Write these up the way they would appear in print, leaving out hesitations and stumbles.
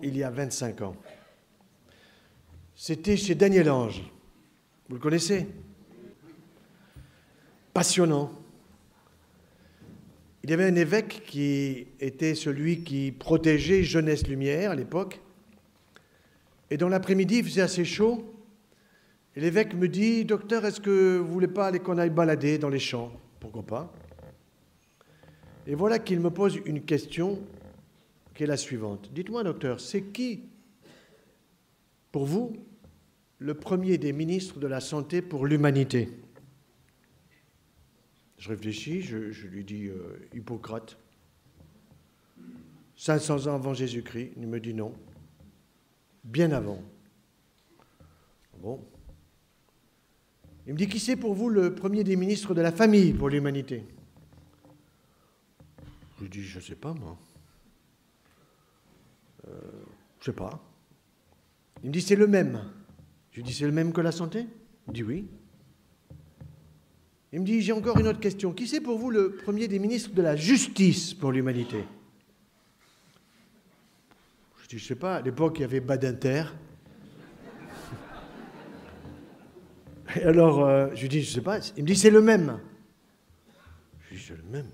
il y a 25 ans. C'était chez Daniel Ange. Vous le connaissez? Passionnant. Il y avait un évêque qui était celui qui protégeait Jeunesse Lumière à l'époque. Et dans l'après-midi, il faisait assez chaud. Et l'évêque me dit, « Docteur, est-ce que vous ne voulez pas aller qu'on aille balader dans les champs ?» Pourquoi pas? Et voilà qu'il me pose une question qui est la suivante. « Dites-moi, docteur, c'est qui, pour vous, le premier des ministres de la Santé pour l'humanité ?» Je réfléchis, je lui dis Hippocrate. 500 ans avant Jésus-Christ. Il me dit non. Bien avant. Bon. Il me dit, qui c'est pour vous le premier des ministres de la famille pour l'humanité? Je lui dis, je ne sais pas moi. Je ne sais pas. Il me dit, c'est le même. Je lui dis, c'est le même que la santé? Il me dit, oui. Il me dit, j'ai encore une autre question. Qui c'est pour vous le premier des ministres de la justice pour l'humanité? Je dis, je ne sais pas. À l'époque, il y avait Badinter. Et alors, je lui dis, je ne sais pas. Il me dit, c'est le même. Je lui dis, c'est le même.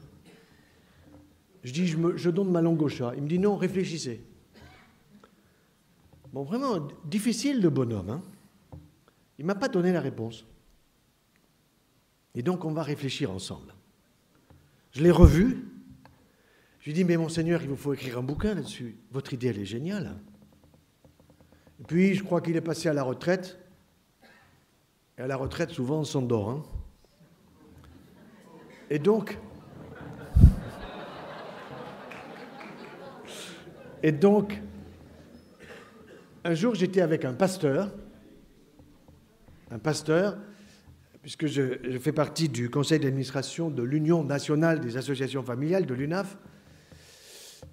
Je dis, je donne ma langue au chat. Il me dit, non, réfléchissez. Bon, vraiment, difficile le bonhomme, hein. Il ne m'a pas donné la réponse. Et donc, on va réfléchir ensemble. Je l'ai revu. Je lui ai dit, mais monseigneur, il vous faut écrire un bouquin là-dessus. Votre idée, elle est géniale. Et puis, je crois qu'il est passé à la retraite. Et à la retraite, souvent, on s'endort. Hein. Et donc, un jour, j'étais avec un pasteur, puisque je fais partie du conseil d'administration de l'Union nationale des associations familiales, de l'UNAF.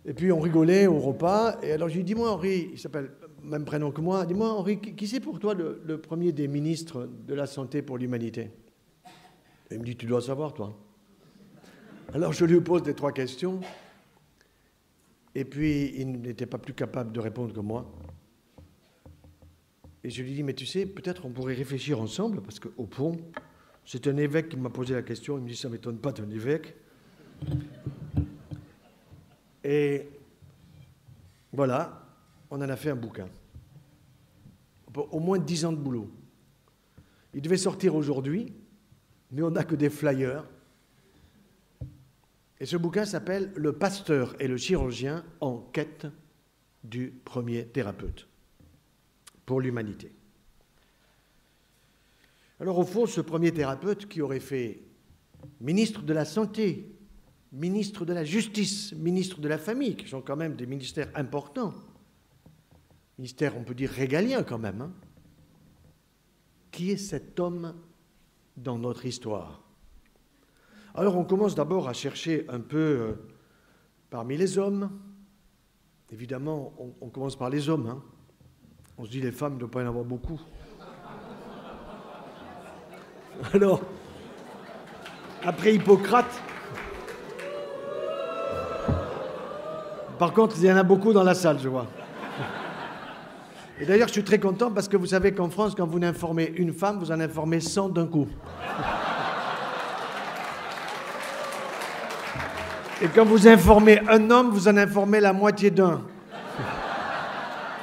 Et puis on rigolait au repas. Et alors je lui dis, dis-moi Henri, il s'appelle même prénom que moi, dis-moi Henri, qui c'est pour toi le premier des ministres de la santé pour l'humanité? Et il me dit, tu dois savoir toi. Alors je lui pose 3 questions. Et puis il n'était pas plus capable de répondre que moi. Et je lui dis, mais tu sais, peut-être on pourrait réfléchir ensemble, parce qu'au fond, c'est un évêque qui m'a posé la question. Il me dit, ça ne m'étonne pas d'un évêque. Et voilà, on en a fait un bouquin. Au moins 10 ans de boulot. Il devait sortir aujourd'hui, mais on n'a que des flyers. Et ce bouquin s'appelle « Le pasteur et le chirurgien en quête du premier thérapeute » pour l'humanité. Alors au fond, ce premier thérapeute qui aurait fait ministre de la Santé, ministre de la Justice, ministre de la Famille, qui sont quand même des ministères importants, ministères, on peut dire, régaliens quand même, hein. Qui est cet homme dans notre histoire? Alors on commence d'abord à chercher un peu parmi les hommes. Évidemment, on commence par les hommes, hein. On se dit, les femmes ne doivent pas y en avoir beaucoup. Alors, après Hippocrate, par contre, il y en a beaucoup dans la salle, je vois. Et d'ailleurs, je suis très content parce que vous savez qu'en France, quand vous informez une femme, vous en informez 100 d'un coup. Et quand vous informez un homme, vous en informez la moitié d'un.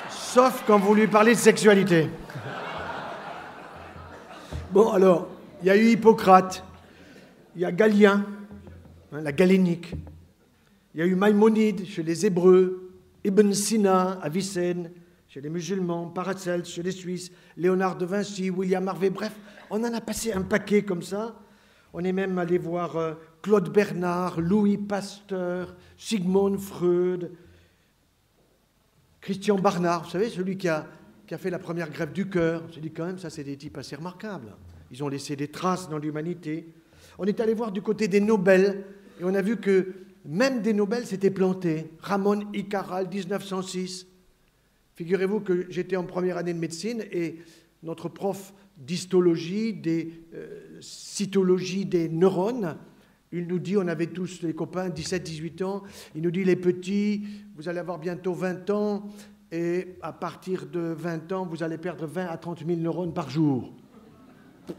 Sauf quand vous lui parlez de sexualité. Bon, alors, il y a eu Hippocrate, il y a Galien, hein, la galénique. Il y a eu Maïmonide chez les Hébreux, Ibn Sina, Avicenne, chez les musulmans, Paracelse chez les Suisses, Léonard de Vinci, William Harvey, bref, on en a passé un paquet comme ça. On est même allé voir Claude Bernard, Louis Pasteur, Sigmund Freud, Christian Barnard, vous savez, celui qui a fait la première greffe du cœur. On s'est dit quand même, ça c'est des types assez remarquables. Ils ont laissé des traces dans l'humanité. On est allé voir du côté des Nobel et on a vu que même des Nobel s'étaient plantés. Ramon y Cajal, 1906. Figurez-vous que j'étais en première année de médecine et notre prof d'histologie, cytologie des neurones, il nous dit, on avait tous les copains, 17, 18 ans, il nous dit, les petits, vous allez avoir bientôt 20 ans, et à partir de 20 ans, vous allez perdre 20 à 30 000 neurones par jour.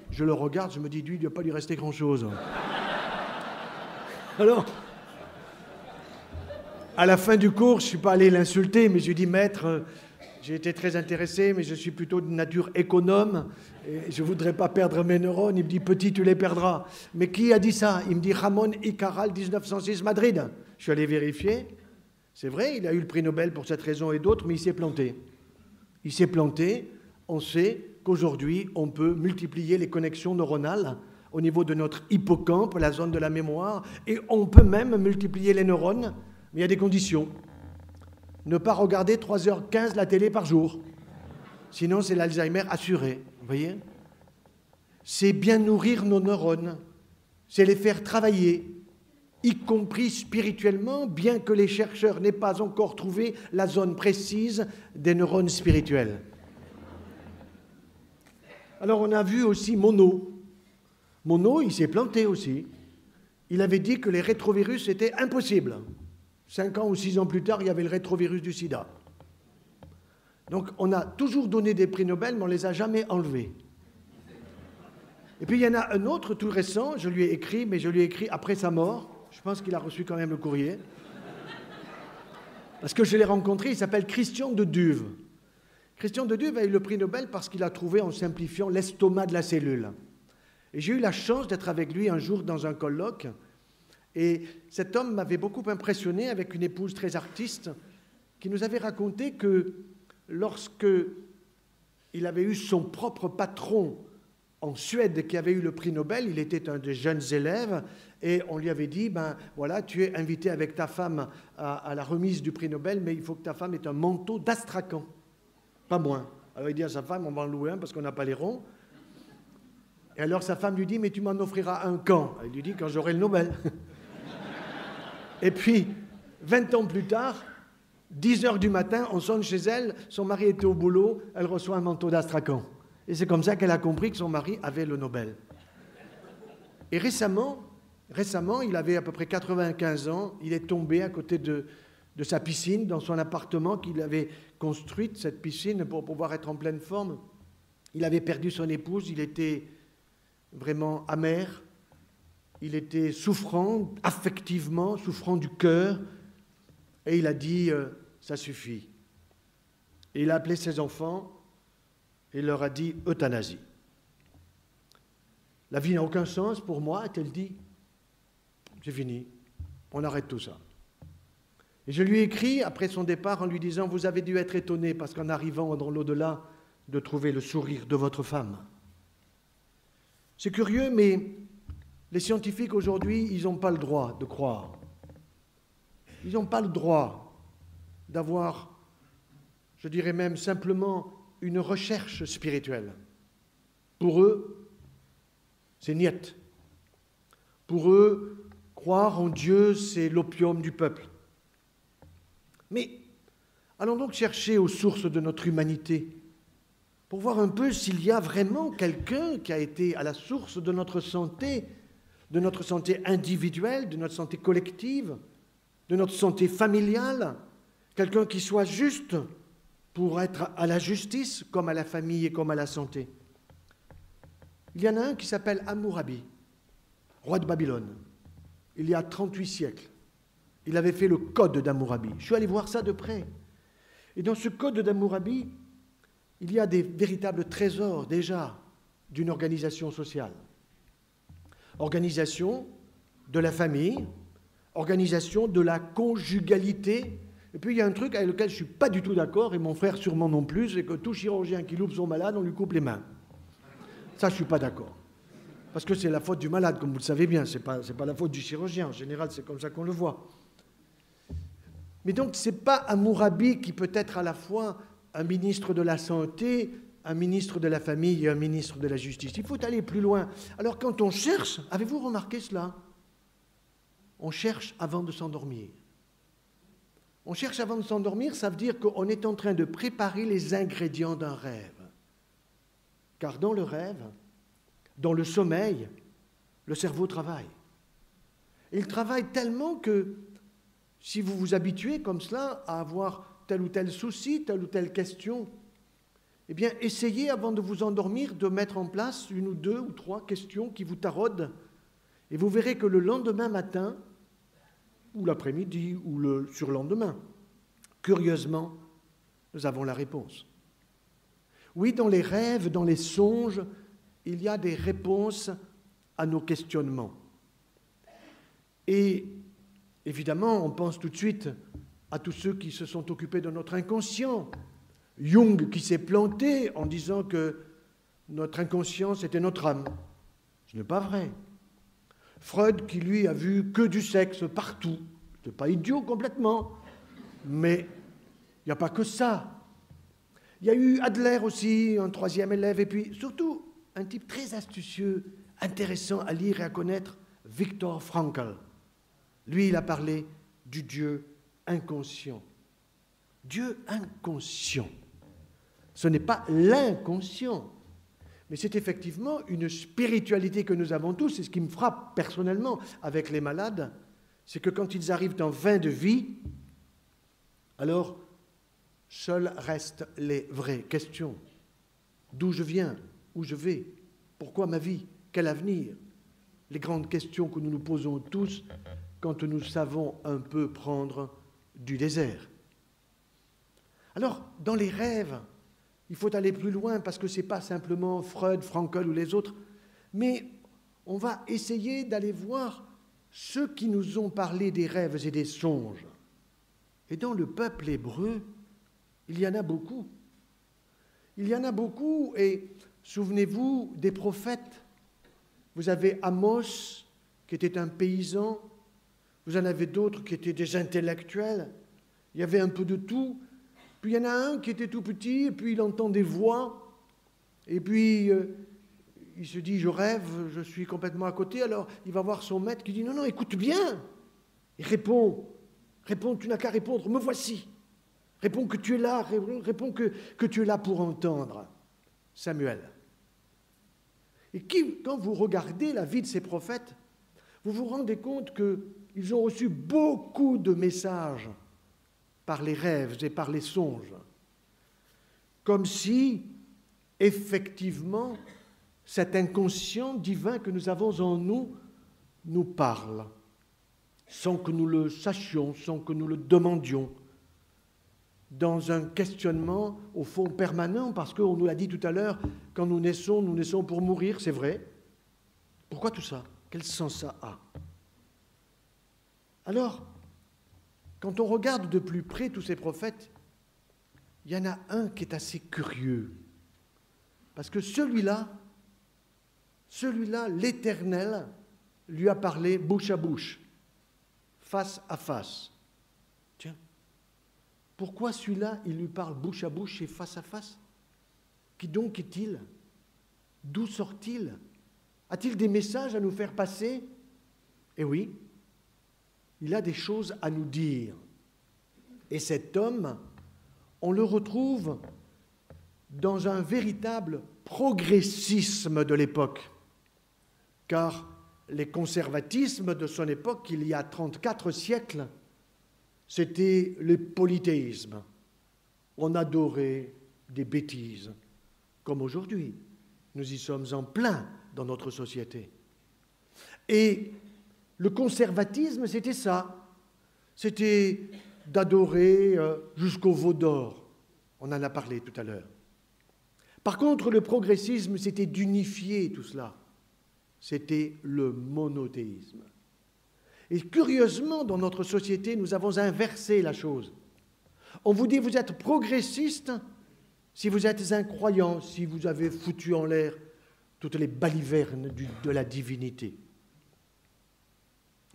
Je le regarde, je me dis, lui, il ne doit pas lui rester grand-chose. Alors, à la fin du cours, je ne suis pas allé l'insulter, mais je lui ai dit, maître, j'ai été très intéressé, mais je suis plutôt de nature économe, et je ne voudrais pas perdre mes neurones. Il me dit, petit, tu les perdras. Mais qui a dit ça? Il me dit, Ramón y Cajal, 1906, Madrid. Je suis allé vérifier. C'est vrai, il a eu le prix Nobel pour cette raison et d'autres, mais il s'est planté. Il s'est planté. On sait qu'aujourd'hui, on peut multiplier les connexions neuronales au niveau de notre hippocampe, la zone de la mémoire, et on peut même multiplier les neurones, mais il y a des conditions. Ne pas regarder 3h15 la télé par jour. Sinon, c'est l'Alzheimer assuré. Vous voyez? C'est bien nourrir nos neurones. C'est les faire travailler, y compris spirituellement, bien que les chercheurs n'aient pas encore trouvé la zone précise des neurones spirituels. Alors, on a vu aussi Monod. Monod, il s'est planté aussi. Il avait dit que les rétrovirus étaient impossibles. 5 ans ou 6 ans plus tard, il y avait le rétrovirus du sida. Donc, on a toujours donné des prix Nobel, mais on ne les a jamais enlevés. Et puis, il y en a un autre tout récent, je lui ai écrit, mais je lui ai écrit après sa mort. Je pense qu'il a reçu quand même le courrier. Parce que je l'ai rencontré, il s'appelle Christian de Duve. Christian de Duve a eu le prix Nobel parce qu'il a trouvé, en simplifiant, l'estomac de la cellule. Et j'ai eu la chance d'être avec lui un jour dans un colloque. Et cet homme m'avait beaucoup impressionné avec une épouse très artiste qui nous avait raconté que lorsque il avait eu son propre patron en Suède qui avait eu le prix Nobel, il était un des jeunes élèves et on lui avait dit, ben voilà, tu es invité avec ta femme à la remise du prix Nobel, mais il faut que ta femme ait un manteau d'astrakhan, pas moins. Alors il dit à sa femme, on va en louer un parce qu'on n'a pas les ronds. Et alors sa femme lui dit, mais tu m'en offriras un quand? Il lui dit, quand j'aurai le Nobel. Et puis, 20 ans plus tard, 10h du matin, on sonne chez elle, son mari était au boulot, elle reçoit un manteau d'astrakhan. Et c'est comme ça qu'elle a compris que son mari avait le Nobel. Et récemment, il avait à peu près 95 ans, il est tombé à côté de sa piscine, dans son appartement qu'il avait construite, cette piscine, pour pouvoir être en pleine forme. Il avait perdu son épouse, il était vraiment amer. Il était souffrant, affectivement, souffrant du cœur, et il a dit « ça suffit ». Et il a appelé ses enfants et il leur a dit « euthanasie ». La vie n'a aucun sens pour moi, a-t-elle dit. C'est fini, on arrête tout ça. Et je lui ai écrit après son départ en lui disant « vous avez dû être étonné parce qu'en arrivant dans l'au-delà, de trouver le sourire de votre femme ». C'est curieux, mais les scientifiques aujourd'hui, ils n'ont pas le droit de croire. Ils n'ont pas le droit d'avoir, je dirais même simplement, une recherche spirituelle. Pour eux, c'est niet. Pour eux, croire en Dieu, c'est l'opium du peuple. Mais allons donc chercher aux sources de notre humanité pour voir un peu s'il y a vraiment quelqu'un qui a été à la source de notre santé individuelle, de notre santé collective, de notre santé familiale, quelqu'un qui soit juste pour être à la justice, comme à la famille et comme à la santé. Il y en a un qui s'appelle Hammurabi, roi de Babylone, il y a 38 siècles. Il avait fait le code d'Hammurabi. Je suis allé voir ça de près. Et dans ce code d'Hammurabi, il y a des véritables trésors déjà d'une organisation sociale. Organisation de la famille, organisation de la conjugalité. Et puis il y a un truc avec lequel je ne suis pas du tout d'accord, et mon frère sûrement non plus, c'est que tout chirurgien qui loupe son malade, on lui coupe les mains. Ça, je ne suis pas d'accord. Parce que c'est la faute du malade, comme vous le savez bien, ce n'est pas la faute du chirurgien. En général, c'est comme ça qu'on le voit. Mais donc, ce n'est pas Hammurabi qui peut être à la fois un ministre de la Santé, un ministre de la Famille et un ministre de la Justice. Il faut aller plus loin. Alors, quand on cherche, avez-vous remarqué cela? On cherche avant de s'endormir. On cherche avant de s'endormir, ça veut dire qu'on est en train de préparer les ingrédients d'un rêve. Car dans le rêve, dans le sommeil, le cerveau travaille. Et il travaille tellement que si vous vous habituez comme cela à avoir tel ou tel souci, telle ou telle question, eh bien, essayez avant de vous endormir de mettre en place une ou deux ou trois questions qui vous taraudent, et vous verrez que le lendemain matin, ou l'après-midi, ou le surlendemain, curieusement, nous avons la réponse. Oui, dans les rêves, dans les songes, il y a des réponses à nos questionnements. Et évidemment, on pense tout de suite à tous ceux qui se sont occupés de notre inconscient. Jung qui s'est planté en disant que notre inconscience était notre âme. Ce n'est pas vrai. Freud qui, lui, a vu que du sexe partout. Ce n'est pas idiot complètement, mais il n'y a pas que ça. Il y a eu Adler aussi, un troisième élève, et puis surtout un type très astucieux, intéressant à lire et à connaître, Viktor Frankl. Lui, il a parlé du Dieu inconscient. Dieu inconscient. Ce n'est pas l'inconscient, mais c'est effectivement une spiritualité que nous avons tous. Et ce qui me frappe personnellement avec les malades, c'est que quand ils arrivent en fin de vie, alors seules restent les vraies questions. D'où je viens, où je vais, pourquoi ma vie, quel avenir? Les grandes questions que nous nous posons tous quand nous savons un peu prendre du désert. Alors, dans les rêves, il faut aller plus loin parce que ce n'est pas simplement Freud, Frankl ou les autres, mais on va essayer d'aller voir ceux qui nous ont parlé des rêves et des songes. Et dans le peuple hébreu, il y en a beaucoup. Il y en a beaucoup, et souvenez-vous des prophètes. Vous avez Amos, qui était un paysan, vous en avez d'autres qui étaient des intellectuels, il y avait un peu de tout. Puis il y en a un qui était tout petit, et puis il entend des voix, et puis il se dit, je rêve, je suis complètement à côté, alors il va voir son maître qui dit, non, non, écoute bien. Il répond, tu n'as qu'à répondre, me voici. Réponds que tu es là, réponds que tu es là pour entendre. Samuel. Et quand vous regardez la vie de ces prophètes, vous vous rendez compte qu'ils ont reçu beaucoup de messages par les rêves et par les songes, comme si, effectivement, cet inconscient divin que nous avons en nous nous parle, sans que nous le sachions, sans que nous le demandions, dans un questionnement, au fond, permanent, parce qu'on nous l'a dit tout à l'heure, quand nous naissons pour mourir, c'est vrai. Pourquoi tout ça? Quel sens ça a? Alors, quand on regarde de plus près tous ces prophètes, il y en a un qui est assez curieux. Parce que celui-là, l'Éternel, lui a parlé bouche à bouche, face à face. Tiens, pourquoi celui-là, il lui parle bouche à bouche et face à face? Qui donc est-il? D'où sort-il? A-t-il des messages à nous faire passer? Eh oui, il a des choses à nous dire. Et cet homme, on le retrouve dans un véritable progressisme de l'époque. Car les conservatismes de son époque, il y a 34 siècles, c'était le polythéisme. On adorait des bêtises, comme aujourd'hui. Nous y sommes en plein dans notre société. Et le conservatisme, c'était ça. C'était d'adorer jusqu'au veau d'or. On en a parlé tout à l'heure. Par contre, le progressisme, c'était d'unifier tout cela. C'était le monothéisme. Et curieusement, dans notre société, nous avons inversé la chose. On vous dit, vous êtes progressiste si vous êtes incroyant, si vous avez foutu en l'air toutes les balivernes de la divinité.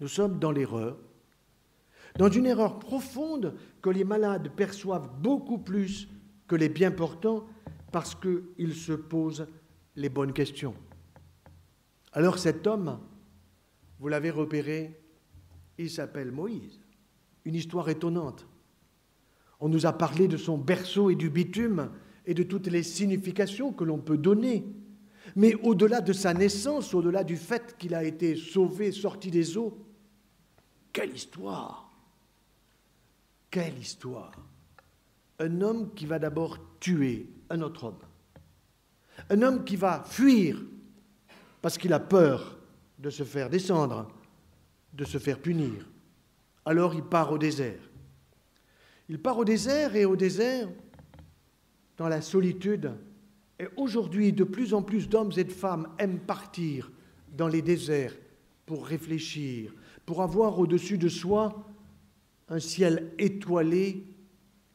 Nous sommes dans l'erreur, dans une erreur profonde que les malades perçoivent beaucoup plus que les bien portants parce qu'ils se posent les bonnes questions. Alors cet homme, vous l'avez repéré, il s'appelle Moïse. Une histoire étonnante. On nous a parlé de son berceau et du bitume et de toutes les significations que l'on peut donner. Mais au-delà de sa naissance, au-delà du fait qu'il a été sauvé, sorti des eaux, quelle histoire! Quelle histoire! un homme qui va d'abord tuer un autre homme. Un homme qui va fuir parce qu'il a peur de se faire descendre, de se faire punir. Alors il part au désert. Il part au désert et au désert, dans la solitude. Et aujourd'hui, de plus en plus d'hommes et de femmes aiment partir dans les déserts pour réfléchir, pour avoir au-dessus de soi un ciel étoilé,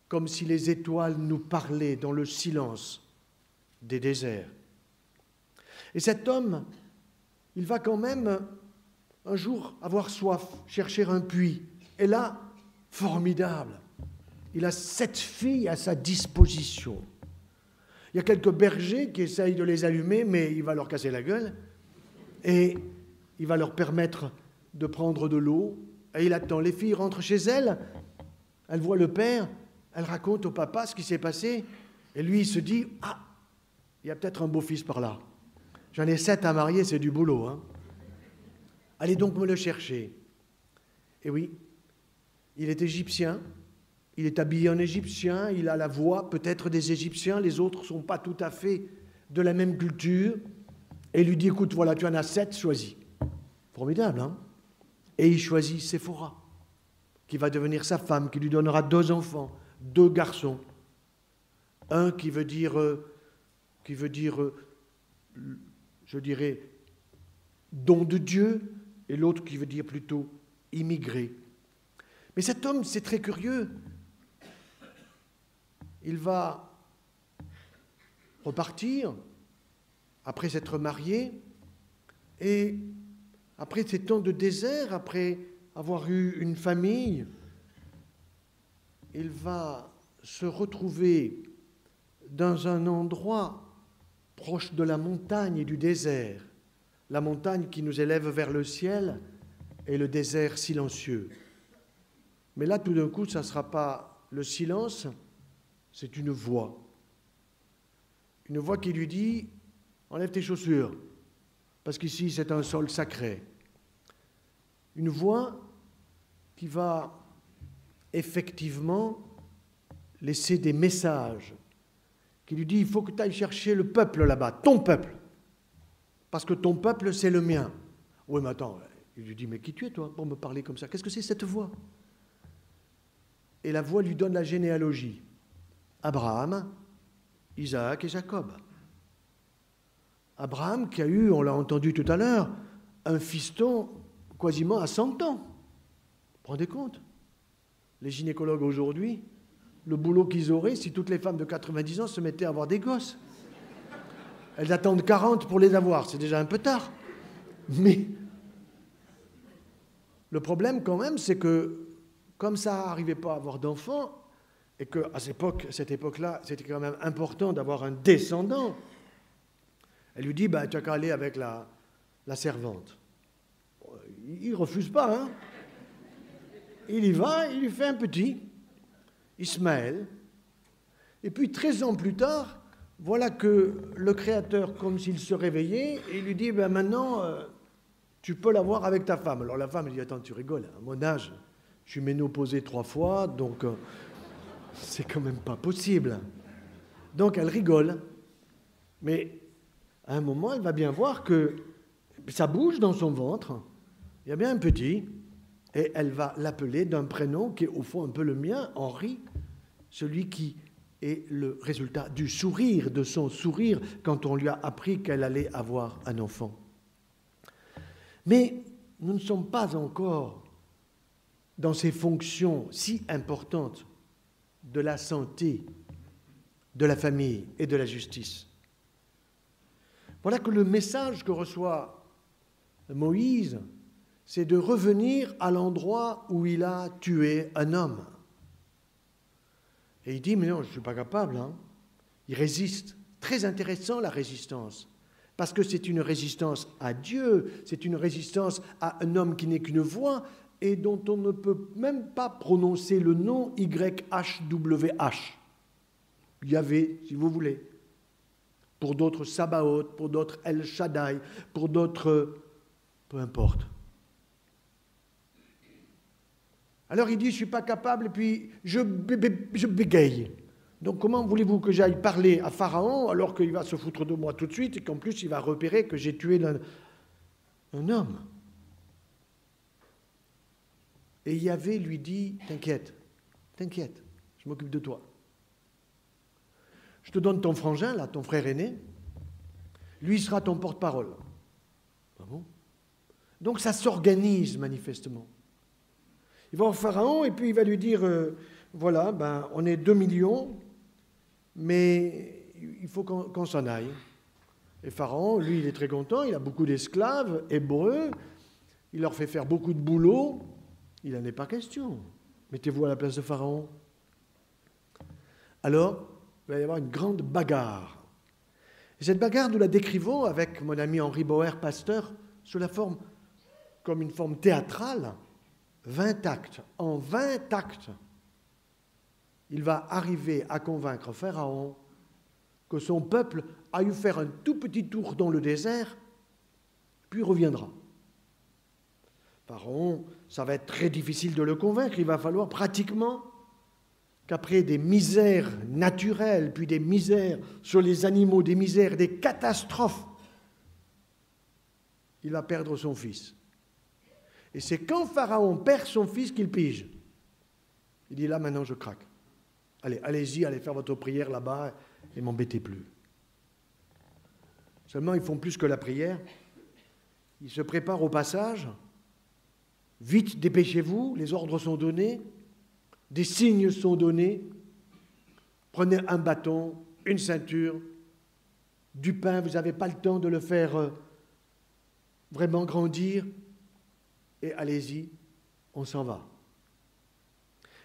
comme si les étoiles nous parlaient dans le silence des déserts. Et cet homme, il va quand même un jour avoir soif, chercher un puits. Et là, formidable, il a 7 filles à sa disposition. Il y a quelques bergers qui essayent de les allumer, mais il va leur casser la gueule. Et il va leur permettre de prendre de l'eau. Et il attend. Les filles rentrent chez elles. Elles voient le père. Elles racontent au papa ce qui s'est passé. Et lui, il se dit, « Ah, il y a peut-être un beau-fils par là. J'en ai 7 à marier, c'est du boulot. Hein. Allez donc me le chercher. » Et oui, il est égyptien. Il est habillé en égyptien, il a la voix peut-être des Égyptiens, les autres ne sont pas tout à fait de la même culture. Et il lui dit, écoute, voilà, tu en as 7, choisis. Formidable, hein? Et il choisit Séphora, qui va devenir sa femme, qui lui donnera 2 enfants, 2 garçons. Un qui veut dire, je dirais, don de Dieu, et l'autre qui veut dire plutôt immigré. Mais cet homme, c'est très curieux. Il va repartir après s'être marié et après ces temps de désert, après avoir eu une famille, il va se retrouver dans un endroit proche de la montagne et du désert, la montagne qui nous élève vers le ciel et le désert silencieux. Mais là, tout d'un coup, ça ne sera pas le silence, c'est une voix. Une voix qui lui dit « Enlève tes chaussures, parce qu'ici, c'est un sol sacré. » Une voix qui va effectivement laisser des messages, qui lui dit « Il faut que tu ailles chercher le peuple là-bas, ton peuple, parce que ton peuple, c'est le mien. » Oui, mais attends, il lui dit « Mais qui tu es, toi, pour me parler comme ça? Qu'est-ce que c'est cette voix ?» Et la voix lui donne la généalogie. Abraham, Isaac et Jacob. Abraham qui a eu, on l'a entendu tout à l'heure, un fiston quasiment à 100 ans. Vous vous rendez compte? Les gynécologues aujourd'hui, le boulot qu'ils auraient si toutes les femmes de 90 ans se mettaient à avoir des gosses. Elles attendent 40 pour les avoir, c'est déjà un peu tard. Mais le problème quand même, c'est que comme ça n'arrivait pas à avoir d'enfants, et qu'à cette époque-là, c'était quand même important d'avoir un descendant, elle lui dit, tu n'as qu'à aller avec la servante. Il ne refuse pas, hein. Il y va, il lui fait un petit, Ismaël. Et puis 13 ans plus tard, voilà que le Créateur, comme s'il se réveillait, et il lui dit, maintenant, tu peux l'avoir avec ta femme. Alors la femme, elle dit, attends, tu rigoles, à mon âge, je suis ménopausée 3 fois, donc c'est quand même pas possible. Donc elle rigole. Mais à un moment, elle va bien voir que ça bouge dans son ventre. Il y a bien un petit. Et elle va l'appeler d'un prénom qui est au fond un peu le mien, Henri, celui qui est le résultat du sourire, de son sourire, quand on lui a appris qu'elle allait avoir un enfant. Mais nous ne sommes pas encore dans ces fonctions si importantes de la santé, de la famille et de la justice. Voilà que le message que reçoit Moïse, c'est de revenir à l'endroit où il a tué un homme. Et il dit, mais non, je ne suis pas capable. Hein. Il résiste. Très intéressant, la résistance. Parce que c'est une résistance à Dieu, c'est une résistance à un homme qui n'est qu'une voix et dont on ne peut même pas prononcer le nom YHWH. Yahvé, si vous voulez. Pour d'autres, Sabaoth, pour d'autres, El Shaddai, pour d'autres, peu importe. Alors il dit, je ne suis pas capable, et puis je bégaye. Donc comment voulez-vous que j'aille parler à Pharaon alors qu'il va se foutre de moi tout de suite et qu'en plus il va repérer que j'ai tué un homme? Et Yahvé lui dit, t'inquiète, t'inquiète, je m'occupe de toi. Je te donne ton frangin, là, ton frère aîné, lui sera ton porte-parole. Ah bon? Donc ça s'organise manifestement. Il va au Pharaon et puis il va lui dire, voilà, ben, on est 2 millions, mais il faut qu'on s'en aille. Et Pharaon, lui, il est très content, il a beaucoup d'esclaves hébreux, il leur fait faire beaucoup de boulot, il n'en est pas question. Mettez-vous à la place de Pharaon. Alors, il va y avoir une grande bagarre. Et cette bagarre, nous la décrivons avec mon ami Henri Bauer, pasteur, sous la forme, comme une forme théâtrale, 20 actes. En 20 actes, il va arriver à convaincre Pharaon que son peuple a eu faire un tout petit tour dans le désert, puis reviendra. Pharaon, ça va être très difficile de le convaincre, il va falloir pratiquement qu'après des misères naturelles, puis des misères sur les animaux, des misères, des catastrophes, il va perdre son fils. Et c'est quand Pharaon perd son fils qu'il pige. Il dit là, maintenant je craque. Allez, allez-y, allez faire votre prière là-bas et m'embêtez plus. Seulement, ils font plus que la prière. Ils se préparent au passage. Vite, dépêchez-vous, les ordres sont donnés, des signes sont donnés. Prenez un bâton, une ceinture, du pain, vous n'avez pas le temps de le faire vraiment grandir, et allez-y, on s'en va.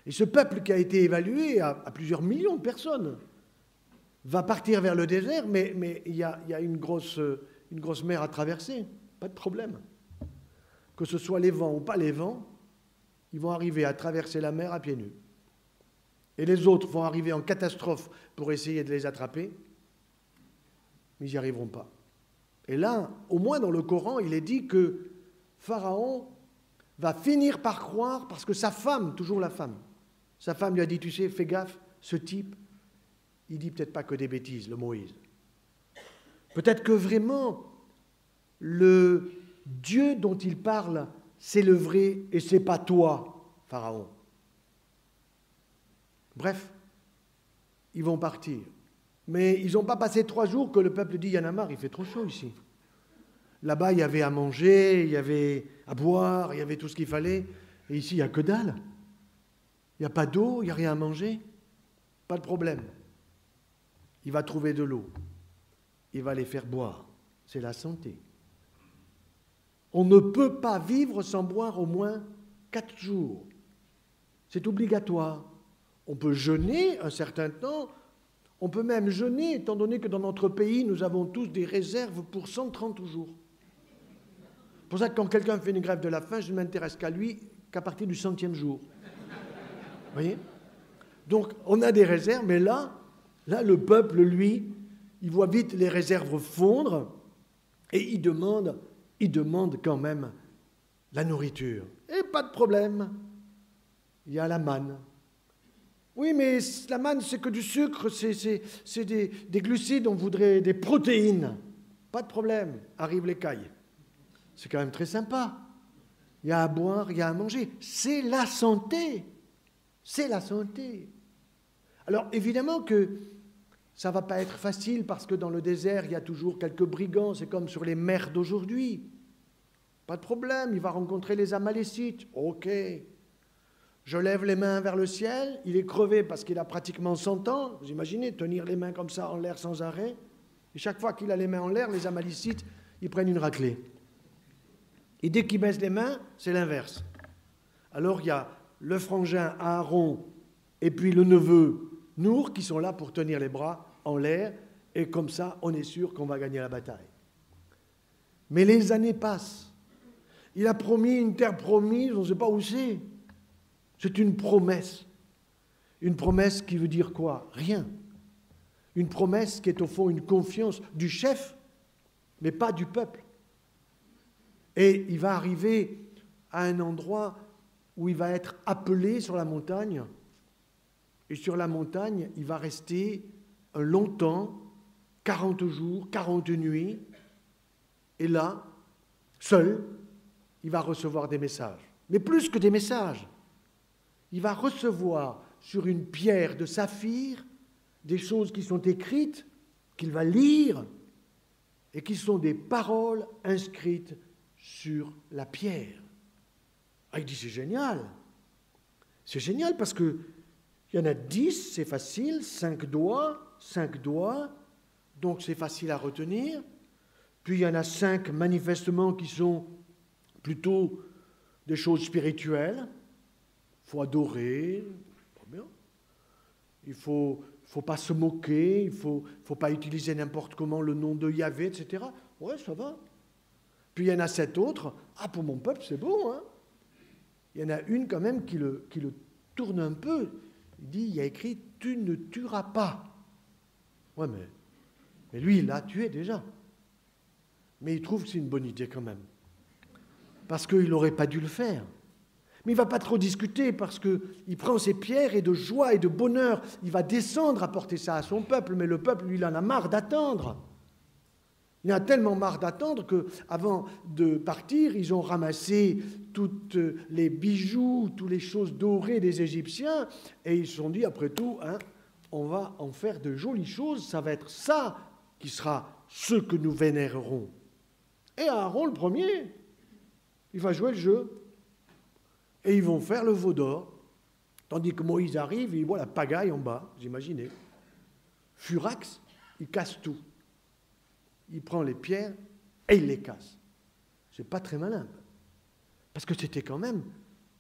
Et ce peuple qui a été évalué à plusieurs millions de personnes va partir vers le désert, mais il y a une grosse mer à traverser, pas de problème. Que ce soit les vents ou pas les vents, ils vont arriver à traverser la mer à pieds nus. Et les autres vont arriver en catastrophe pour essayer de les attraper, mais ils n'y arriveront pas. Et là, au moins dans le Coran, il est dit que Pharaon va finir par croire, parce que sa femme, toujours la femme, sa femme lui a dit, tu sais, fais gaffe, ce type, il dit peut-être pas que des bêtises, le Moïse. Peut-être que vraiment, le Dieu dont il parle, c'est le vrai et c'est pas toi, Pharaon. Bref, ils vont partir. Mais ils n'ont pas passé 3 jours que le peuple dit, il y en a marre, il fait trop chaud ici. Là-bas, il y avait à manger, il y avait à boire, il y avait tout ce qu'il fallait. Et ici, il n'y a que dalle. Il n'y a pas d'eau, il n'y a rien à manger. Pas de problème. Il va trouver de l'eau. Il va les faire boire. C'est la santé. On ne peut pas vivre sans boire au moins 4 jours. C'est obligatoire. On peut jeûner un certain temps. On peut même jeûner, étant donné que dans notre pays, nous avons tous des réserves pour 130 jours. C'est pour ça que quand quelqu'un fait une grève de la faim, je ne m'intéresse qu'à lui qu'à partir du 100e jour. Vous voyez? Donc, on a des réserves, mais là, le peuple, lui, il voit vite les réserves fondre et il demande quand même la nourriture. Et pas de problème, il y a la manne. Oui, mais la manne, c'est que du sucre, c'est des glucides, on voudrait des protéines. Pas de problème, arrivent les cailles. C'est quand même très sympa. Il y a à boire, il y a à manger. C'est la santé. C'est la santé. Alors, évidemment que ça ne va pas être facile parce que dans le désert, il y a toujours quelques brigands. C'est comme sur les mers d'aujourd'hui. Pas de problème, il va rencontrer les Amalécites. OK. Je lève les mains vers le ciel. Il est crevé parce qu'il a pratiquement 100 ans. Vous imaginez, tenir les mains comme ça en l'air sans arrêt. Et chaque fois qu'il a les mains en l'air, les Amalécites, ils prennent une raclée. Et dès qu'il baisse les mains, c'est l'inverse. Alors il y a le frangin Aaron et puis le neveu Nour qui sont là pour tenir les bras en l'air, et comme ça, on est sûr qu'on va gagner la bataille. Mais les années passent. Il a promis une terre promise, on ne sait pas où c'est. C'est une promesse. Une promesse qui veut dire quoi? Rien. Une promesse qui est au fond une confiance du chef, mais pas du peuple. Et il va arriver à un endroit où il va être appelé sur la montagne Et sur la montagne, il va rester un long temps, 40 jours, 40 nuits. Et là, seul, il va recevoir des messages. Mais plus que des messages, il va recevoir sur une pierre de saphir des choses qui sont écrites, qu'il va lire, et qui sont des paroles inscrites sur la pierre. Ah, il dit, c'est génial. C'est génial parce qu'il y en a 10, c'est facile, 5 doigts, donc c'est facile à retenir. Puis il y en a 5 manifestement qui sont plutôt des choses spirituelles. Il faut adorer, bien. Il ne faut pas se moquer, il ne faut pas utiliser n'importe comment le nom de Yahvé, etc. Ouais, ça va. Puis il y en a 7 autres, ah, pour mon peuple, c'est bon, hein. Il y en a une quand même qui le tourne un peu. Il dit, il y a écrit, tu ne tueras pas. Ouais, mais lui, il l'a tué déjà. Mais il trouve que c'est une bonne idée quand même. Parce qu'il n'aurait pas dû le faire. Mais il ne va pas trop discuter parce qu'il prend ses pierres et de joie et de bonheur, il va descendre apporter ça à son peuple. Mais le peuple, lui, il en a marre d'attendre. Il en a tellement marre d'attendre qu'avant de partir, ils ont ramassé toutes les bijoux, toutes les choses dorées des Égyptiens et ils se sont dit, après tout, hein, on va en faire de jolies choses, ça va être ça qui sera ce que nous vénérerons. Et Aaron, le premier, il va jouer le jeu. Et ils vont faire le veau d'or, tandis que Moïse arrive et il voit la pagaille en bas, vous imaginez. Furax, il casse tout. Il prend les pierres et il les casse. C'est pas très malin. Parce que c'était quand même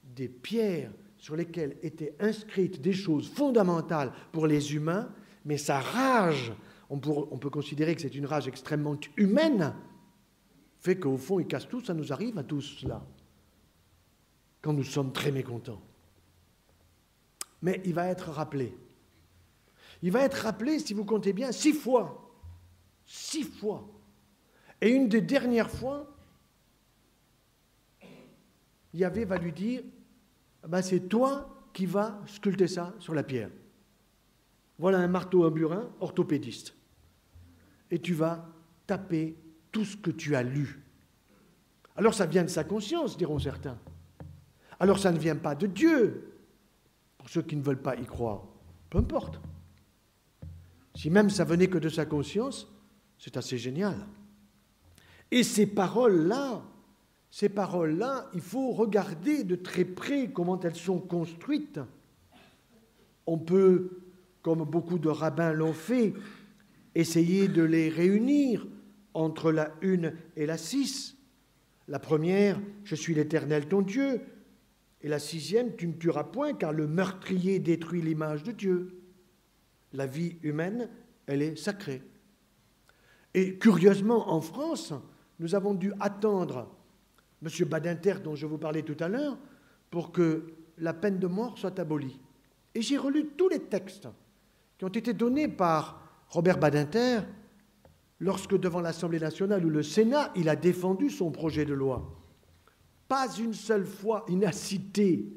des pierres sur lesquelles étaient inscrites des choses fondamentales pour les humains, mais sa rage, on peut considérer que c'est une rage extrêmement humaine, fait qu'au fond, il casse tout, ça nous arrive à tous là, quand nous sommes très mécontents. Mais il va être rappelé. Il va être rappelé, si vous comptez bien, 6 fois. 6 fois. Et une des dernières fois, Yahvé va lui dire, ben c'est toi qui vas sculpter ça sur la pierre. Voilà un marteau à burin, orthopédiste. Et tu vas taper tout ce que tu as lu. Alors ça vient de sa conscience, diront certains. Alors ça ne vient pas de Dieu, pour ceux qui ne veulent pas y croire. Peu importe. Si même ça venait que de sa conscience, c'est assez génial. Et ces paroles-là, il faut regarder de très près comment elles sont construites. On peut, comme beaucoup de rabbins l'ont fait, essayer de les réunir entre la 1 et la 6. La première, je suis l'Éternel ton Dieu. Et la 6e, tu ne tueras point, car le meurtrier détruit l'image de Dieu. La vie humaine, elle est sacrée. Et curieusement, en France, nous avons dû attendre M. Badinter, dont je vous parlais tout à l'heure, pour que la peine de mort soit abolie. Et j'ai relu tous les textes qui ont été donnés par Robert Badinter lorsque, devant l'Assemblée nationale ou le Sénat, il a défendu son projet de loi. Pas une seule fois il n'a cité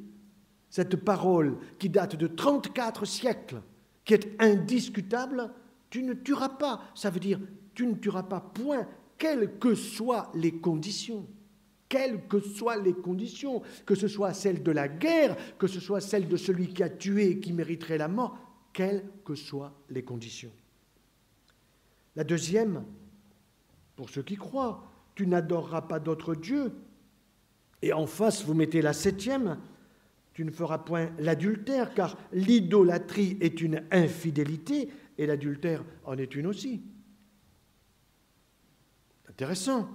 cette parole qui date de 34 siècles, qui est indiscutable, tu ne tueras pas. Ça veut dire, tu ne tueras pas, point, quelles que soient les conditions. Quelles que soient les conditions, que ce soit celle de la guerre, que ce soit celle de celui qui a tué et qui mériterait la mort, quelles que soient les conditions. La deuxième, pour ceux qui croient, tu n'adoreras pas d'autre Dieu. Et en face, vous mettez la 7e, tu ne feras point l'adultère, car l'idolâtrie est une infidélité et l'adultère en est une aussi. Intéressant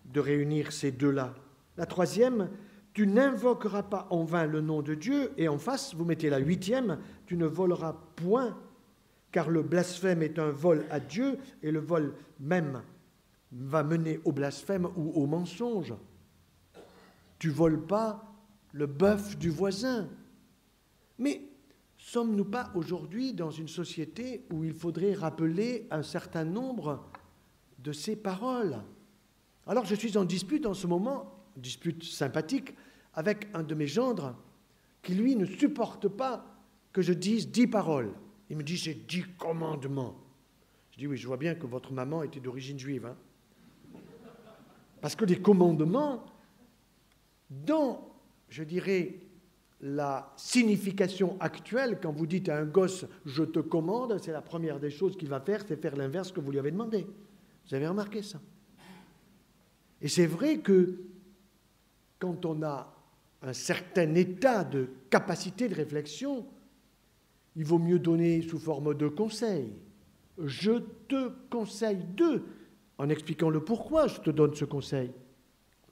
de réunir ces deux-là. La 3e, tu n'invoqueras pas en vain le nom de Dieu, et en face, vous mettez la 8e, tu ne voleras point, car le blasphème est un vol à Dieu, et le vol même va mener au blasphème ou au mensonge. Tu voles pas le bœuf du voisin. Mais sommes-nous pas aujourd'hui dans une société où il faudrait rappeler un certain nombre de ces paroles? Alors je suis en dispute en ce moment, dispute sympathique, avec un de mes gendres qui, lui, ne supporte pas que je dise 10 paroles. Il me dit, c'est 10 commandements. Je dis, oui, je vois bien que votre maman était d'origine juive. Hein. Parce que les commandements, dans, je dirais, la signification actuelle, quand vous dites à un gosse « je te commande », c'est la première des choses qu'il va faire, c'est faire l'inverse que vous lui avez demandé. Vous avez remarqué ça? Et c'est vrai que quand on a un certain état de capacité de réflexion, il vaut mieux donner sous forme de conseil. Je te conseille de, en expliquant le pourquoi je te donne ce conseil,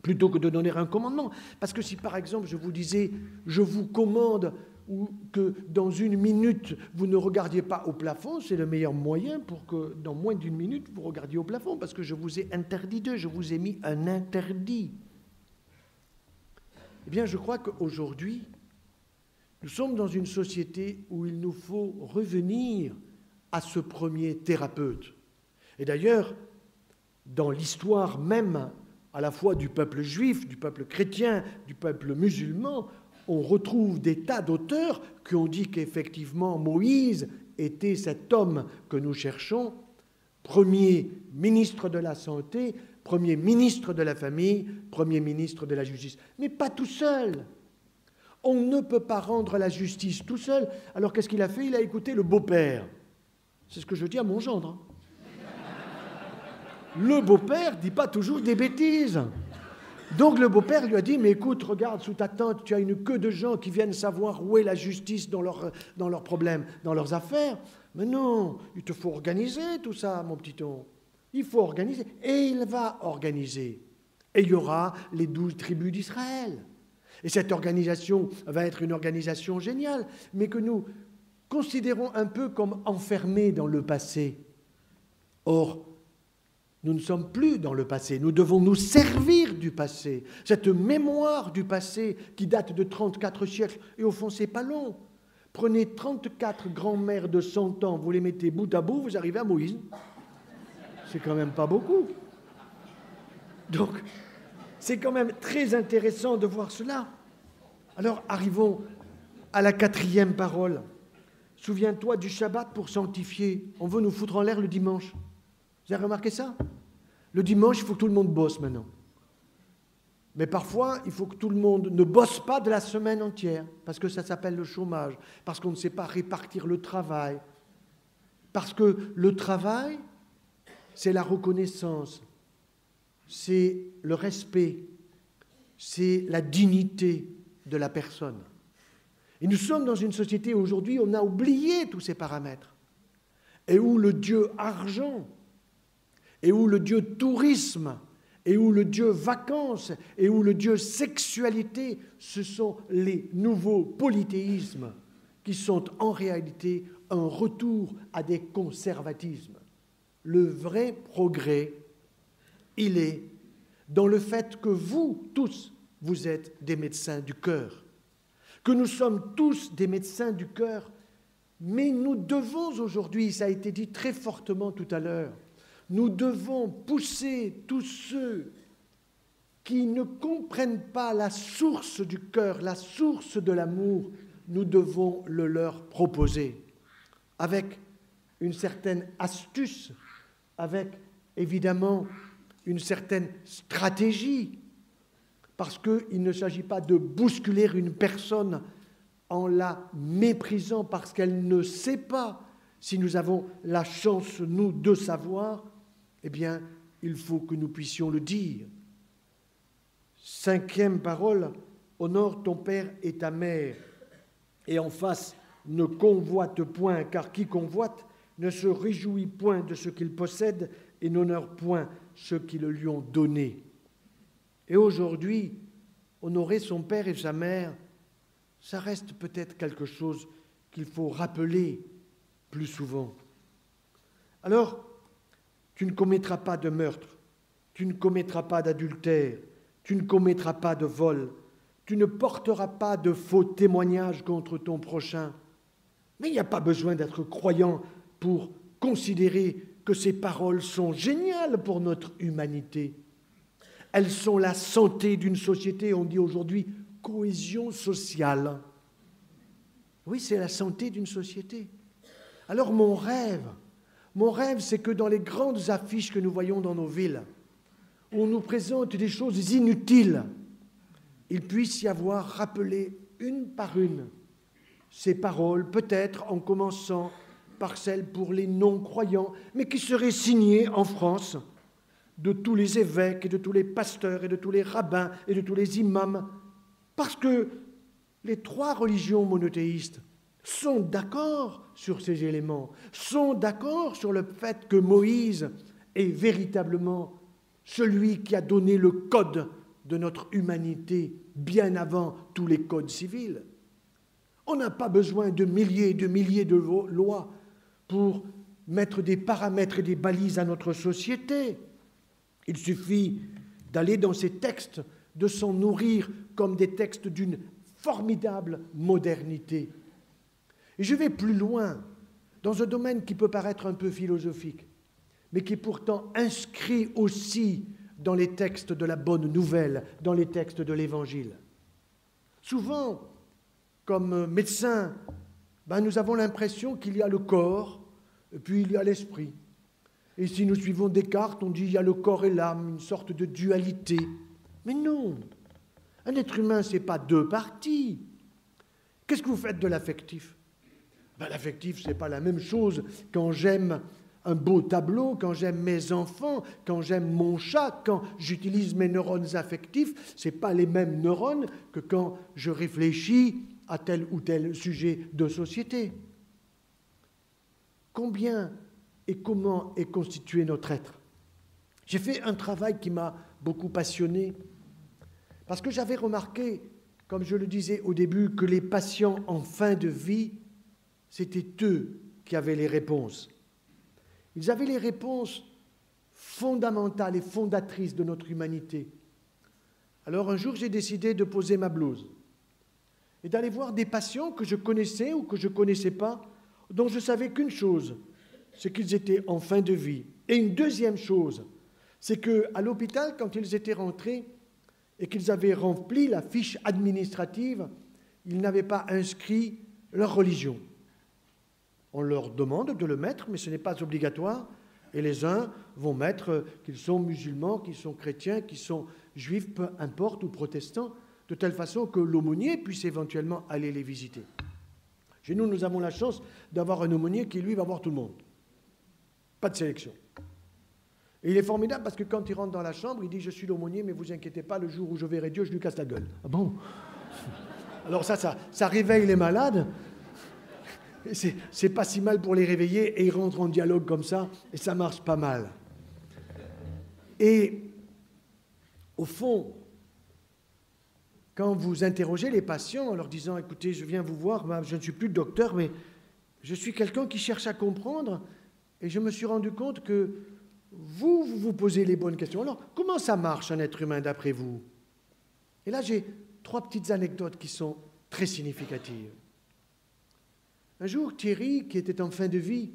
plutôt que de donner un commandement. Parce que si par exemple je vous disais « je vous commande » ou que dans 1 minute vous ne regardiez pas au plafond, c'est le meilleur moyen pour que dans moins d'1 minute vous regardiez au plafond, parce que je vous ai interdit d'eux, je vous ai mis un interdit. Eh bien, je crois qu'aujourd'hui, nous sommes dans une société où il nous faut revenir à ce premier thérapeute. Et d'ailleurs, dans l'histoire même, à la fois du peuple juif, du peuple chrétien, du peuple musulman, on retrouve des tas d'auteurs qui ont dit qu'effectivement Moïse était cet homme que nous cherchons, premier ministre de la Santé, premier ministre de la Famille, premier ministre de la Justice. Mais pas tout seul. On ne peut pas rendre la justice tout seul. Alors qu'est-ce qu'il a fait? Il a écouté le beau-père. C'est ce que je dis à mon gendre. Le beau-père ne dit pas toujours des bêtises. Donc le beau-père lui a dit, mais écoute, regarde, sous ta tente, tu as une queue de gens qui viennent savoir où est la justice dans leurs problèmes, dans leurs affaires. Mais non, il te faut organiser tout ça, mon petit ton. Il faut organiser. Et il va organiser. Et il y aura les 12 tribus d'Israël. Et cette organisation va être une organisation géniale, mais que nous considérons un peu comme enfermée dans le passé. Or, nous ne sommes plus dans le passé, nous devons nous servir du passé, cette mémoire du passé qui date de 34 siècles, et au fond, c'est pas long. Prenez 34 grands-mères de 100 ans, vous les mettez bout à bout, vous arrivez à Moïse. C'est quand même pas beaucoup. Donc, c'est quand même très intéressant de voir cela. Alors, arrivons à la 4e parole. Souviens-toi du Shabbat pour sanctifier. On veut nous foutre en l'air le dimanche. Vous avez remarqué ça? Le dimanche, il faut que tout le monde bosse maintenant. Mais parfois, il faut que tout le monde ne bosse pas de la semaine entière, parce que ça s'appelle le chômage, parce qu'on ne sait pas répartir le travail. Parce que le travail, c'est la reconnaissance, c'est le respect, c'est la dignité de la personne. Et nous sommes dans une société où aujourd'hui, on a oublié tous ces paramètres, et où le dieu argent, et où le dieu tourisme, et où le dieu vacances, et où le dieu sexualité, ce sont les nouveaux polythéismes qui sont en réalité un retour à des conservatismes. Le vrai progrès, il est dans le fait que vous, tous, vous êtes des médecins du cœur, que nous sommes tous des médecins du cœur, mais nous devons aujourd'hui, ça a été dit très fortement tout à l'heure, nous devons pousser tous ceux qui ne comprennent pas la source du cœur, la source de l'amour, nous devons le leur proposer avec une certaine astuce, avec évidemment une certaine stratégie, parce qu'il ne s'agit pas de bousculer une personne en la méprisant parce qu'elle ne sait pas. Si nous avons la chance, nous, de savoir, eh bien, il faut que nous puissions le dire. 5e parole, honore ton père et ta mère. Et en face, ne convoite point, car qui convoite ne se réjouit point de ce qu'il possède et n'honore point ceux qui le lui ont donné. Et aujourd'hui, honorer son père et sa mère, ça reste peut-être quelque chose qu'il faut rappeler plus souvent. Alors, tu ne commettras pas de meurtre, tu ne commettras pas d'adultère, tu ne commettras pas de vol, tu ne porteras pas de faux témoignages contre ton prochain. Mais il n'y a pas besoin d'être croyant pour considérer que ces paroles sont géniales pour notre humanité. Elles sont la santé d'une société, on dit aujourd'hui cohésion sociale. Oui, c'est la santé d'une société. Alors mon rêve, c'est que dans les grandes affiches que nous voyons dans nos villes, où on nous présente des choses inutiles, il puisse y avoir rappelé une par une ces paroles, peut-être en commençant par celles pour les non-croyants, mais qui seraient signées en France de tous les évêques et de tous les pasteurs et de tous les rabbins et de tous les imams, parce que les trois religions monothéistes sont d'accord sur ces éléments, sont d'accord sur le fait que Moïse est véritablement celui qui a donné le code de notre humanité bien avant tous les codes civils. On n'a pas besoin de milliers et de milliers de lois pour mettre des paramètres et des balises à notre société. Il suffit d'aller dans ces textes, de s'en nourrir comme des textes d'une formidable modernité. Et je vais plus loin, dans un domaine qui peut paraître un peu philosophique, mais qui est pourtant inscrit aussi dans les textes de la Bonne Nouvelle, dans les textes de l'Évangile. Souvent, comme médecins, nous avons l'impression qu'il y a le corps, et puis il y a l'esprit. Et si nous suivons Descartes, on dit qu'il y a le corps et l'âme, une sorte de dualité. Mais non, un être humain, ce n'est pas deux parties. Qu'est-ce que vous faites de l'affectif? L'affectif, ce n'est pas la même chose quand j'aime un beau tableau, quand j'aime mes enfants, quand j'aime mon chat, quand j'utilise mes neurones affectifs, ce n'est pas les mêmes neurones que quand je réfléchis à tel ou tel sujet de société. Combien et comment est constitué notre être? J'ai fait un travail qui m'a beaucoup passionné, parce que j'avais remarqué, comme je le disais au début, que les patients en fin de vie, c'était eux qui avaient les réponses. Ils avaient les réponses fondamentales et fondatrices de notre humanité. Alors un jour, j'ai décidé de poser ma blouse et d'aller voir des patients que je connaissais ou que je ne connaissais pas, dont je savais qu'une chose, c'est qu'ils étaient en fin de vie. Et une deuxième chose, c'est qu'à l'hôpital, quand ils étaient rentrés et qu'ils avaient rempli la fiche administrative, ils n'avaient pas inscrit leur religion. On leur demande de le mettre, mais ce n'est pas obligatoire. Et les uns vont mettre qu'ils sont musulmans, qu'ils sont chrétiens, qu'ils sont juifs, peu importe, ou protestants, de telle façon que l'aumônier puisse éventuellement aller les visiter. Chez nous, nous avons la chance d'avoir un aumônier qui, lui, va voir tout le monde. Pas de sélection. Et il est formidable parce que quand il rentre dans la chambre, il dit « Je suis l'aumônier, mais vous inquiétez pas, le jour où je verrai Dieu, je lui casse la gueule. » Ah bon? Alors ça réveille les malades. C'est pas si mal pour les réveiller et ils rentrent en dialogue comme ça et ça marche pas mal. Et au fond, quand vous interrogez les patients en leur disant « Écoutez, je viens vous voir, je ne suis plus docteur, mais je suis quelqu'un qui cherche à comprendre et je me suis rendu compte que vous posez les bonnes questions. Alors, comment ça marche un être humain d'après vous ?» Et là, j'ai 3 petites anecdotes qui sont très significatives. Un jour, Thierry, qui était en fin de vie,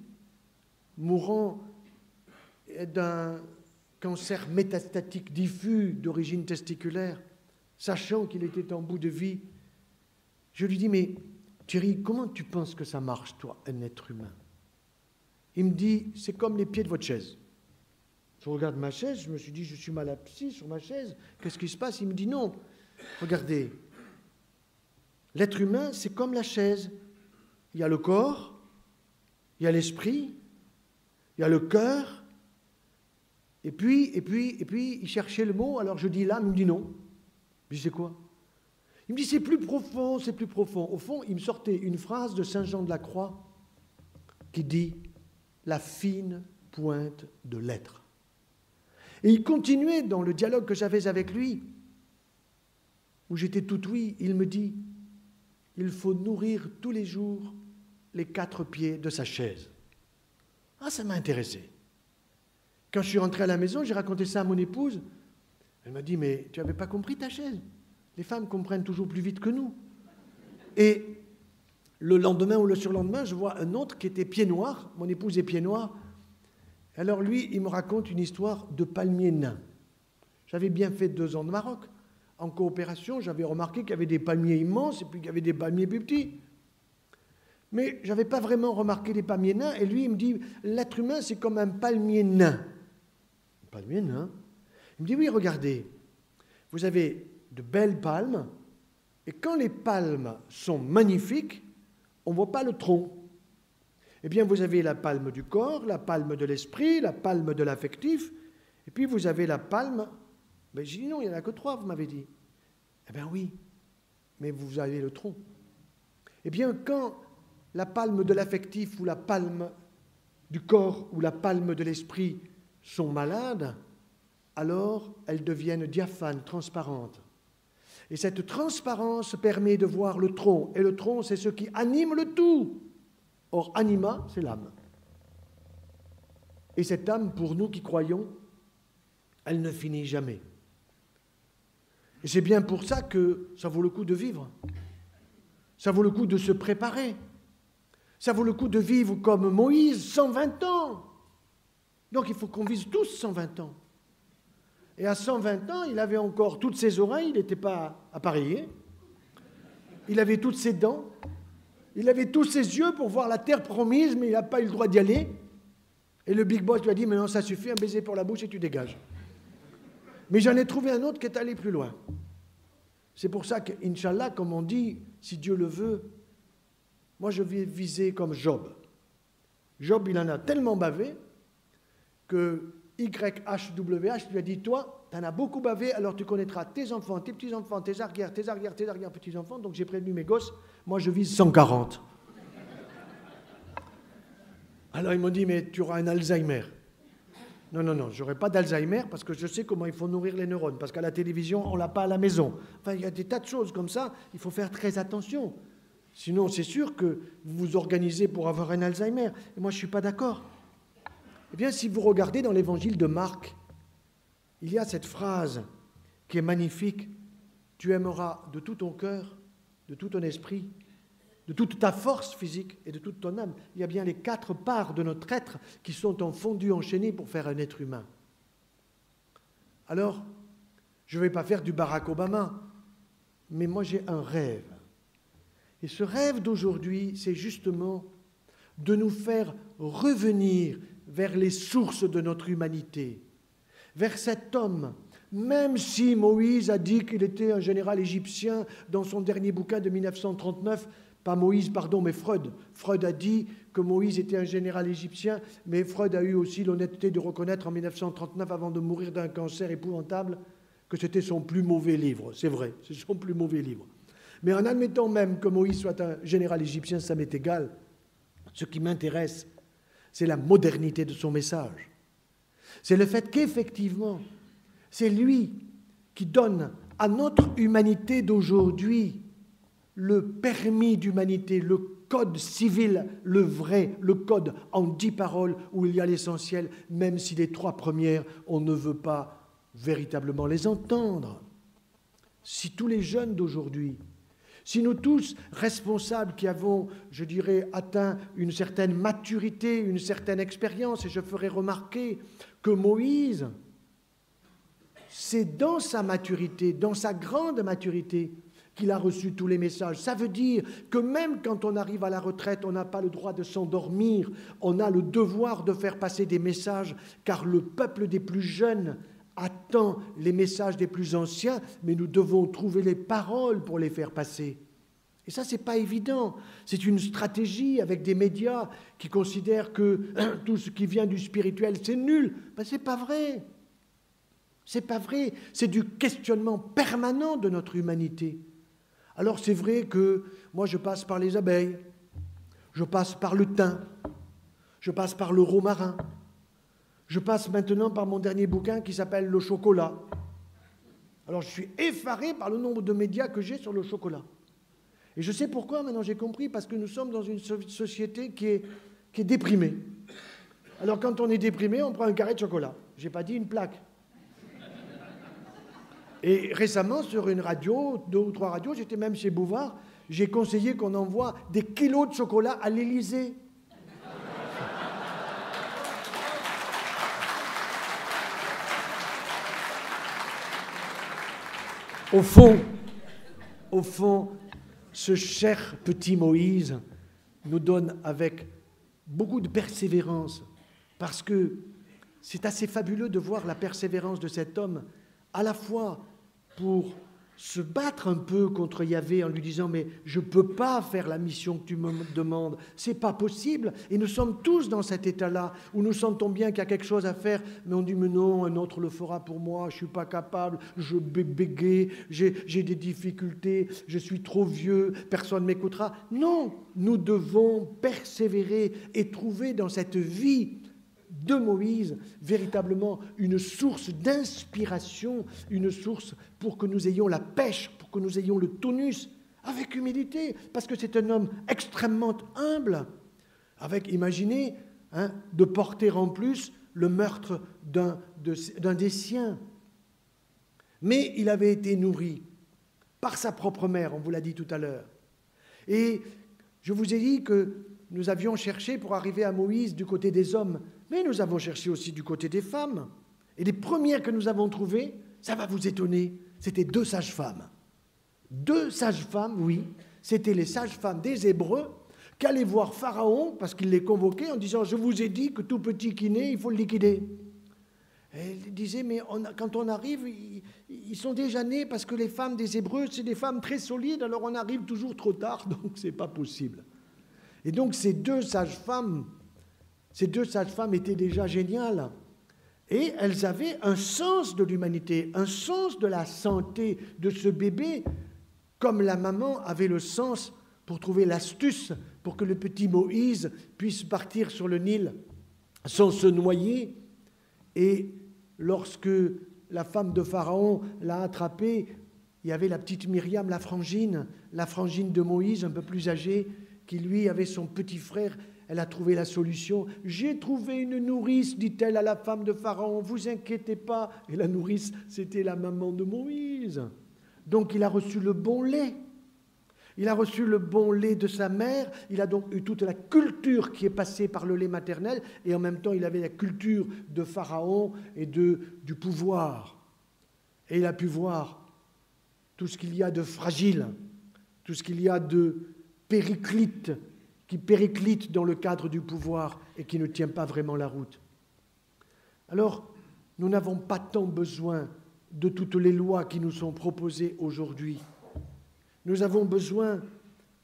mourant d'un cancer métastatique diffus d'origine testiculaire, sachant qu'il était en bout de vie, je lui dis « Mais Thierry, comment tu penses que ça marche, toi, un être humain ?» Il me dit « C'est comme les pieds de votre chaise. » Je regarde ma chaise, je me suis dit « Je suis mal assis sur ma chaise, qu'est-ce qui se passe ?» Il me dit « Non, regardez, l'être humain, c'est comme la chaise. Il y a le corps, il y a l'esprit, il y a le cœur, et puis, il cherchait le mot, alors je dis l'âme, il me dit non. Je dis c'est quoi? Il me dit c'est plus profond, c'est plus profond. Au fond, il me sortait une phrase de Saint Jean de la Croix qui dit « la fine pointe de l'être ». Et il continuait dans le dialogue que j'avais avec lui, où j'étais tout oui, il me dit « il faut nourrir tous les jours les 4 pieds de sa chaise ». Ah, ça m'a intéressé. Quand je suis rentré à la maison, j'ai raconté ça à mon épouse. Elle m'a dit « mais tu n'avais pas compris ta chaise. Les femmes comprennent toujours plus vite que nous. » Et le lendemain ou le surlendemain, je vois un autre qui était pied noir. Mon épouse est pied noir. Alors lui, il me raconte une histoire de palmier nain. J'avais bien fait 2 ans de Maroc. En coopération, j'avais remarqué qu'il y avait des palmiers immenses et puis qu'il y avait des palmiers plus petits. Mais je n'avais pas vraiment remarqué les palmiers nains. Et lui, il me dit, l'être humain, c'est comme un palmier nain. Un palmier nain. Il me dit, oui, regardez, vous avez de belles palmes, et quand les palmes sont magnifiques, on ne voit pas le tronc. Eh bien, vous avez la palme du corps, la palme de l'esprit, la palme de l'affectif, et puis vous avez la palme... Ben, j'ai dit non, il n'y en a que 3, vous m'avez dit. Eh bien oui, mais vous avez le tronc. Eh bien, quand la palme de l'affectif ou la palme du corps ou la palme de l'esprit sont malades, alors elles deviennent diaphanes, transparentes. Et cette transparence permet de voir le tronc. Et le tronc, c'est ce qui anime le tout. Or, anima, c'est l'âme. Et cette âme, pour nous qui croyons, elle ne finit jamais. Et c'est bien pour ça que ça vaut le coup de vivre. Ça vaut le coup de se préparer. Ça vaut le coup de vivre comme Moïse, 120 ans. Donc il faut qu'on vise tous 120 ans. Et à 120 ans, il avait encore toutes ses oreilles, il n'était pas appareillé. Il avait toutes ses dents. Il avait tous ses yeux pour voir la terre promise, mais il n'a pas eu le droit d'y aller. Et le big boss lui a dit, mais non, ça suffit, un baiser pour la bouche et tu dégages. Mais j'en ai trouvé un autre qui est allé plus loin. C'est pour ça que, Inch'Allah, comme on dit, si Dieu le veut, moi je vais viser comme Job. Job, il en a tellement bavé que YHWH lui a dit, toi, tu en as beaucoup bavé, alors tu connaîtras tes enfants, tes petits-enfants, tes arrière-petits-enfants, donc j'ai prévenu mes gosses, moi je vise 140. Alors ils m'ont dit, mais tu auras un Alzheimer. Non, je n'aurai pas d'Alzheimer parce que je sais comment il faut nourrir les neurones, parce qu'à la télévision, on ne l'a pas à la maison. Enfin, il y a des tas de choses comme ça, il faut faire très attention. Sinon, c'est sûr que vous vous organisez pour avoir un Alzheimer. Et moi, je ne suis pas d'accord. Eh bien, si vous regardez dans l'évangile de Marc, il y a cette phrase qui est magnifique. Tu aimeras de tout ton cœur, de tout ton esprit, de toute ta force physique et de toute ton âme. Il y a bien les 4 parts de notre être qui sont en fondu, enchaînées pour faire un être humain. Alors, je ne vais pas faire du Barack Obama, mais moi j'ai un rêve. Et ce rêve d'aujourd'hui, c'est justement de nous faire revenir vers les sources de notre humanité, vers cet homme, même si Moïse a dit qu'il était un général égyptien dans son dernier bouquin de 1939, pas Moïse, pardon, mais Freud. Freud a dit que Moïse était un général égyptien, mais Freud a eu aussi l'honnêteté de reconnaître en 1939, avant de mourir d'un cancer épouvantable, que c'était son plus mauvais livre. C'est vrai, c'est son plus mauvais livre. Mais en admettant même que Moïse soit un général égyptien, ça m'est égal. Ce qui m'intéresse, c'est la modernité de son message. C'est le fait qu'effectivement, c'est lui qui donne à notre humanité d'aujourd'hui le permis d'humanité, le code civil, le vrai, le code en 10 paroles où il y a l'essentiel, même si les 3 premières, on ne veut pas véritablement les entendre. Si tous les jeunes d'aujourd'hui, si nous tous, responsables qui avons, je dirais, atteint une certaine maturité, une certaine expérience, et je ferai remarquer que Moïse, c'est dans sa maturité, dans sa grande maturité, qu'il a reçu tous les messages. Ça veut dire que même quand on arrive à la retraite, on n'a pas le droit de s'endormir, on a le devoir de faire passer des messages, car le peuple des plus jeunes attend les messages des plus anciens, mais nous devons trouver les paroles pour les faire passer. Et ça, ce n'est pas évident. C'est une stratégie avec des médias qui considèrent que tout ce qui vient du spirituel, c'est nul. Ben, ce n'est pas vrai. C'est pas vrai. C'est du questionnement permanent de notre humanité. Alors c'est vrai que moi je passe par les abeilles, je passe par le thym, je passe par le romarin, je passe maintenant par mon dernier bouquin qui s'appelle Le chocolat. Alors je suis effaré par le nombre de médias que j'ai sur le chocolat. Et je sais pourquoi, maintenant j'ai compris, parce que nous sommes dans une société qui est déprimée. Alors quand on est déprimé, on prend un carré de chocolat. Je n'ai pas dit une plaque. Et récemment, sur une radio, 2 ou 3 radios, j'étais même chez Bouvard, j'ai conseillé qu'on envoie des kilos de chocolat à l'Élysée. Au fond, ce cher petit Moïse nous donne avec beaucoup de persévérance, parce que c'est assez fabuleux de voir la persévérance de cet homme, à la fois pour se battre un peu contre Yahvé en lui disant « mais je ne peux pas faire la mission que tu me demandes, c'est pas possible ». Et nous sommes tous dans cet état-là, où nous sentons bien qu'il y a quelque chose à faire, mais on dit « mais non, un autre le fera pour moi, je ne suis pas capable, je bégaye, j'ai des difficultés, je suis trop vieux, personne ne m'écoutera ». Non, nous devons persévérer et trouver dans cette vie de Moïse, véritablement une source d'inspiration, une source pour que nous ayons la pêche, pour que nous ayons le tonus, avec humilité, parce que c'est un homme extrêmement humble, avec, imaginez, de porter en plus le meurtre d'un des siens. Mais il avait été nourri par sa propre mère, on vous l'a dit tout à l'heure. Et je vous ai dit que nous avions cherché pour arriver à Moïse du côté des hommes, mais nous avons cherché aussi du côté des femmes. Et les premières que nous avons trouvées, ça va vous étonner, c'était 2 sages-femmes. 2 sages-femmes, oui, c'étaient les sages-femmes des Hébreux qui allaient voir Pharaon, parce qu'il les convoquait en disant « Je vous ai dit que tout petit qui naît, il faut le liquider ». Et ils disaient « Mais quand on arrive, ils sont déjà nés parce que les femmes des Hébreux, c'est des femmes très solides, alors on arrive toujours trop tard, donc ce n'est pas possible ». Et donc ces deux sages-femmes étaient déjà géniales. Et elles avaient un sens de l'humanité, un sens de la santé de ce bébé, comme la maman avait le sens pour trouver l'astuce pour que le petit Moïse puisse partir sur le Nil sans se noyer. Et lorsque la femme de Pharaon l'a attrapé, il y avait la petite Myriam, la frangine de Moïse, un peu plus âgée, qui lui avait son petit frère. Elle a trouvé la solution. « J'ai trouvé une nourrice, dit-elle à la femme de Pharaon, vous inquiétez pas. » Et la nourrice, c'était la maman de Moïse. Donc il a reçu le bon lait. Il a reçu le bon lait de sa mère. Il a donc eu toute la culture qui est passée par le lait maternel. Et en même temps, il avait la culture de Pharaon et du pouvoir. Et il a pu voir tout ce qu'il y a de fragile, tout ce qu'il y a de périclite, qui périclite dans le cadre du pouvoir et qui ne tient pas vraiment la route. Alors, nous n'avons pas tant besoin de toutes les lois qui nous sont proposées aujourd'hui. Nous avons besoin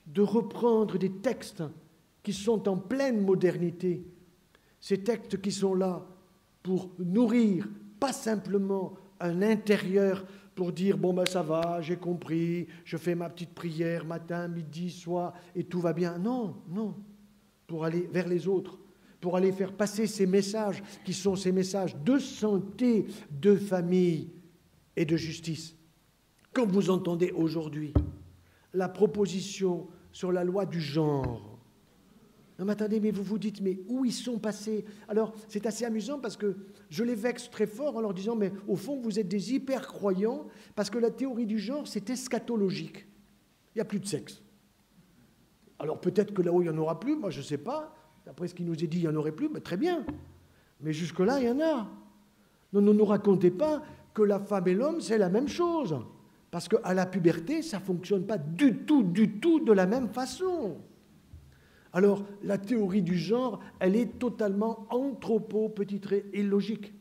de reprendre des textes qui sont en pleine modernité, ces textes qui sont là pour nourrir, pas simplement un intérieur pour dire « bon ben ça va, j'ai compris, je fais ma petite prière matin, midi, soir et tout va bien ». Non, non, pour aller vers les autres, pour aller faire passer ces messages qui sont ces messages de santé, de famille et de justice. Quand vous entendez aujourd'hui la proposition sur la loi du genre, non mais attendez, mais vous vous dites, mais où ils sont passés? Alors, c'est assez amusant parce que je les vexe très fort en leur disant, mais au fond, vous êtes des hyper-croyants parce que la théorie du genre, c'est eschatologique. Il n'y a plus de sexe. Alors, peut-être que là-haut, il n'y en aura plus, moi, je ne sais pas. D'après ce qui nous est dit, il n'y en aurait plus, mais très bien. Mais jusque-là, il y en a. Non, ne nous racontez pas que la femme et l'homme, c'est la même chose. Parce qu'à la puberté, ça ne fonctionne pas du tout de la même façon. Alors, la théorie du genre, elle est totalement petit trait, illogique.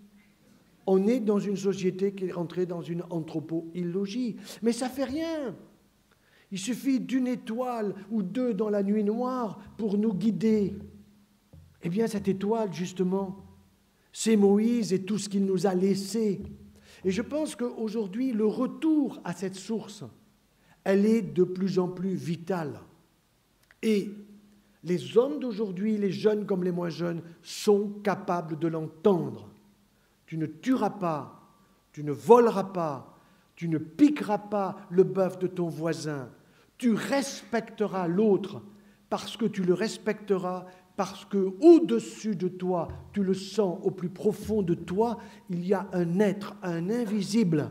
On est dans une société qui est rentrée dans une anthropo-illogie. Mais ça ne fait rien. Il suffit d'une étoile ou 2 dans la nuit noire pour nous guider. Eh bien, cette étoile, justement, c'est Moïse et tout ce qu'il nous a laissé. Et je pense qu'aujourd'hui, le retour à cette source, elle est de plus en plus vitale. Et les hommes d'aujourd'hui, les jeunes comme les moins jeunes, sont capables de l'entendre. Tu ne tueras pas, tu ne voleras pas, tu ne piqueras pas le bœuf de ton voisin. Tu respecteras l'autre parce que tu le respecteras, parce que au-dessus de toi, tu le sens au plus profond de toi, il y a un être, un invisible.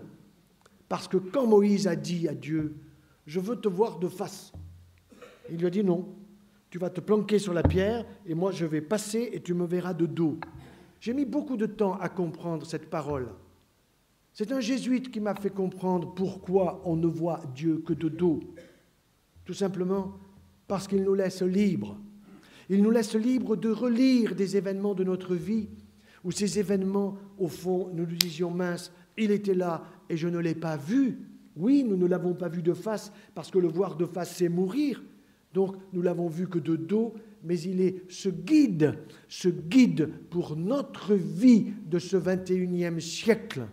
Parce que quand Moïse a dit à Dieu, « Je veux te voir de face », il lui a dit « Non. Tu vas te planquer sur la pierre et moi je vais passer et tu me verras de dos. » J'ai mis beaucoup de temps à comprendre cette parole. C'est un jésuite qui m'a fait comprendre pourquoi on ne voit Dieu que de dos. Tout simplement parce qu'il nous laisse libres. Il nous laisse libres de relire des événements de notre vie, où ces événements, au fond, nous nous disions, mince, il était là et je ne l'ai pas vu. Oui, nous ne l'avons pas vu de face, parce que le voir de face, c'est mourir. Donc, nous l'avons vu que de dos, mais il est ce guide pour notre vie de ce 21e siècle,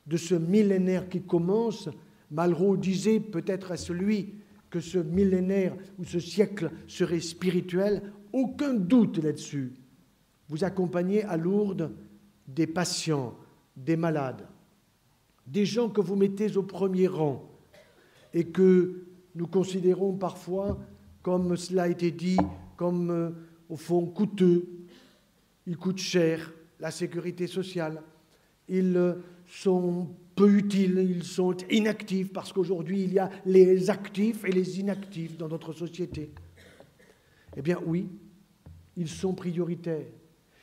de ce millénaire qui commence. Malraux disait peut-être à celui que ce millénaire ou ce siècle serait spirituel, aucun doute là-dessus. Vous accompagnez à Lourdes des patients, des malades, des gens que vous mettez au premier rang et que nous considérons parfois, comme cela a été dit, comme au fond coûteux. Ils coûtent cher, la sécurité sociale. Ils sont peu utiles, ils sont inactifs, parce qu'aujourd'hui, il y a les actifs et les inactifs dans notre société. Eh bien oui, ils sont prioritaires.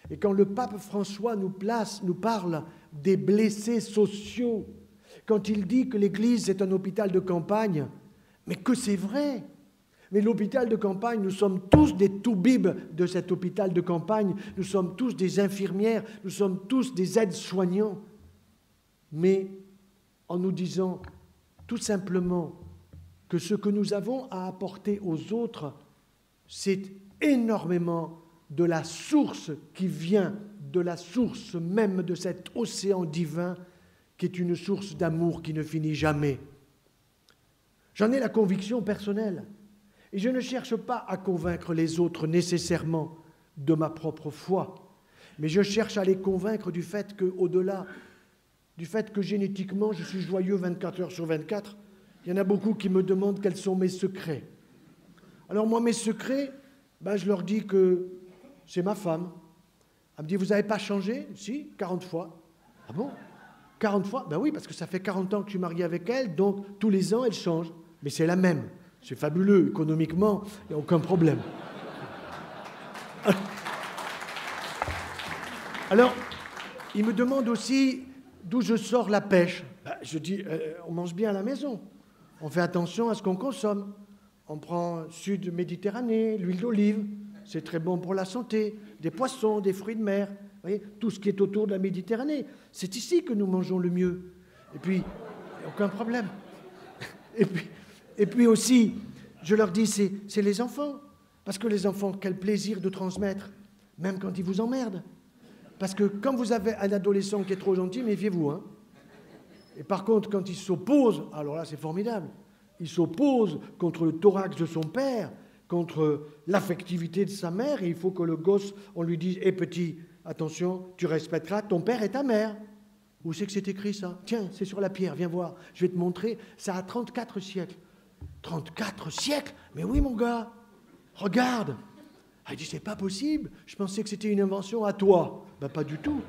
Et quand le pape François nous parle des blessés sociaux, quand il dit que l'Église est un hôpital de campagne, mais que c'est vrai. Mais l'hôpital de campagne, nous sommes tous des toubibs de cet hôpital de campagne, nous sommes tous des infirmières, nous sommes tous des aides-soignants. Mais en nous disant tout simplement que ce que nous avons à apporter aux autres, c'est énormément de la source qui vient de la source même de cet océan divin qui est une source d'amour qui ne finit jamais. J'en ai la conviction personnelle et je ne cherche pas à convaincre les autres nécessairement de ma propre foi, mais je cherche à les convaincre du fait qu'au-delà du fait que génétiquement je suis joyeux 24 heures sur 24, il y en a beaucoup qui me demandent quels sont mes secrets. Alors moi, mes secrets, je leur dis que c'est ma femme. Elle me dit, vous n'avez pas changé? Si, 40 fois. Ah bon? 40 fois? Ben oui, parce que ça fait 40 ans que je suis marié avec elle, donc tous les ans, elle change. Mais c'est la même. C'est fabuleux, économiquement, il n'y a aucun problème. Alors, il me demande aussi d'où je sors la pêche. Je dis, on mange bien à la maison. On fait attention à ce qu'on consomme. On prend sud Méditerranée, l'huile d'olive, c'est très bon pour la santé, des poissons, des fruits de mer, vous voyez, tout ce qui est autour de la Méditerranée. C'est ici que nous mangeons le mieux. Et puis, aucun problème. Et puis aussi, je leur dis, c'est les enfants. Parce que les enfants, quel plaisir de transmettre, même quand ils vous emmerdent. Parce que quand vous avez un adolescent qui est trop gentil, méfiez-vous. Hein. Et par contre, quand il s'oppose, alors là, c'est formidable. Il s'oppose contre le thorax de son père, contre l'affectivité de sa mère, et il faut que le gosse, on lui dise « Hé petit, attention, tu respecteras ton père et ta mère ». Où c'est que c'est écrit ça? Tiens, c'est sur la pierre, viens voir, je vais te montrer, ça a 34 siècles. 34 siècles? Mais oui mon gars, regarde. Ah, il dit « C'est pas possible, je pensais que c'était une invention à toi ». Ben pas du tout.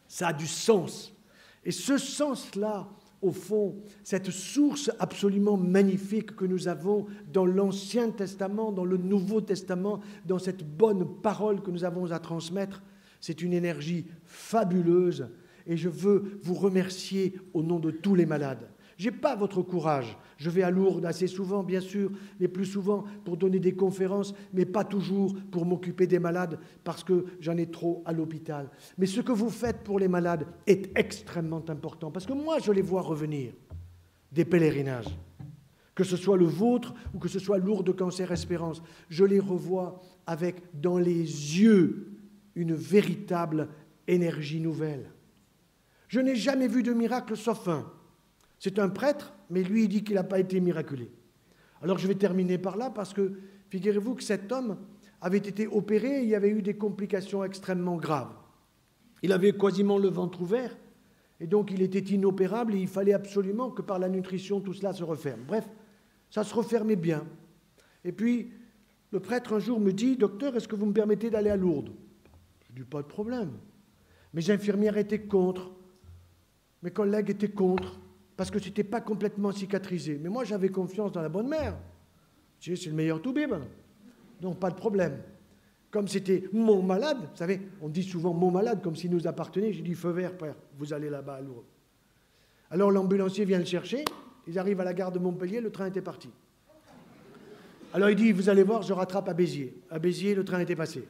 Ça a du sens. Et ce sens-là, au fond, cette source absolument magnifique que nous avons dans l'Ancien Testament, dans le Nouveau Testament, dans cette bonne parole que nous avons à transmettre, c'est une énergie fabuleuse et je veux vous remercier au nom de tous les malades. Je n'ai pas votre courage. Je vais à Lourdes assez souvent, bien sûr, mais plus souvent pour donner des conférences, mais pas toujours pour m'occuper des malades parce que j'en ai trop à l'hôpital. Mais ce que vous faites pour les malades est extrêmement important parce que moi, je les vois revenir des pèlerinages. Que ce soit le vôtre ou que ce soit Lourdes Cancer Espérance, je les revois avec dans les yeux une véritable énergie nouvelle. Je n'ai jamais vu de miracle sauf un. C'est un prêtre, mais lui, il dit qu'il n'a pas été miraculé. Alors je vais terminer par là, parce que figurez-vous que cet homme avait été opéré et il y avait eu des complications extrêmement graves. Il avait quasiment le ventre ouvert, et donc il était inopérable, et il fallait absolument que par la nutrition, tout cela se referme. Bref, ça se refermait bien. Et puis, le prêtre un jour me dit « Docteur, est-ce que vous me permettez d'aller à Lourdes ?» Je dis « Pas de problème. » Mes infirmières étaient contre, mes collègues étaient contre, parce que ce n'était pas complètement cicatrisé. Mais moi, j'avais confiance dans la bonne mère. Tu sais, c'est le meilleur toubib. Donc, pas de problème. Comme c'était mon malade, vous savez, on dit souvent mon malade, comme s'il nous appartenait. J'ai dit, feu vert, père, vous allez là-bas à Lourdes. Alors, l'ambulancier vient le chercher. Ils arrivent à la gare de Montpellier, le train était parti. Alors il dit, vous allez voir, je rattrape à Béziers. À Béziers, le train était passé.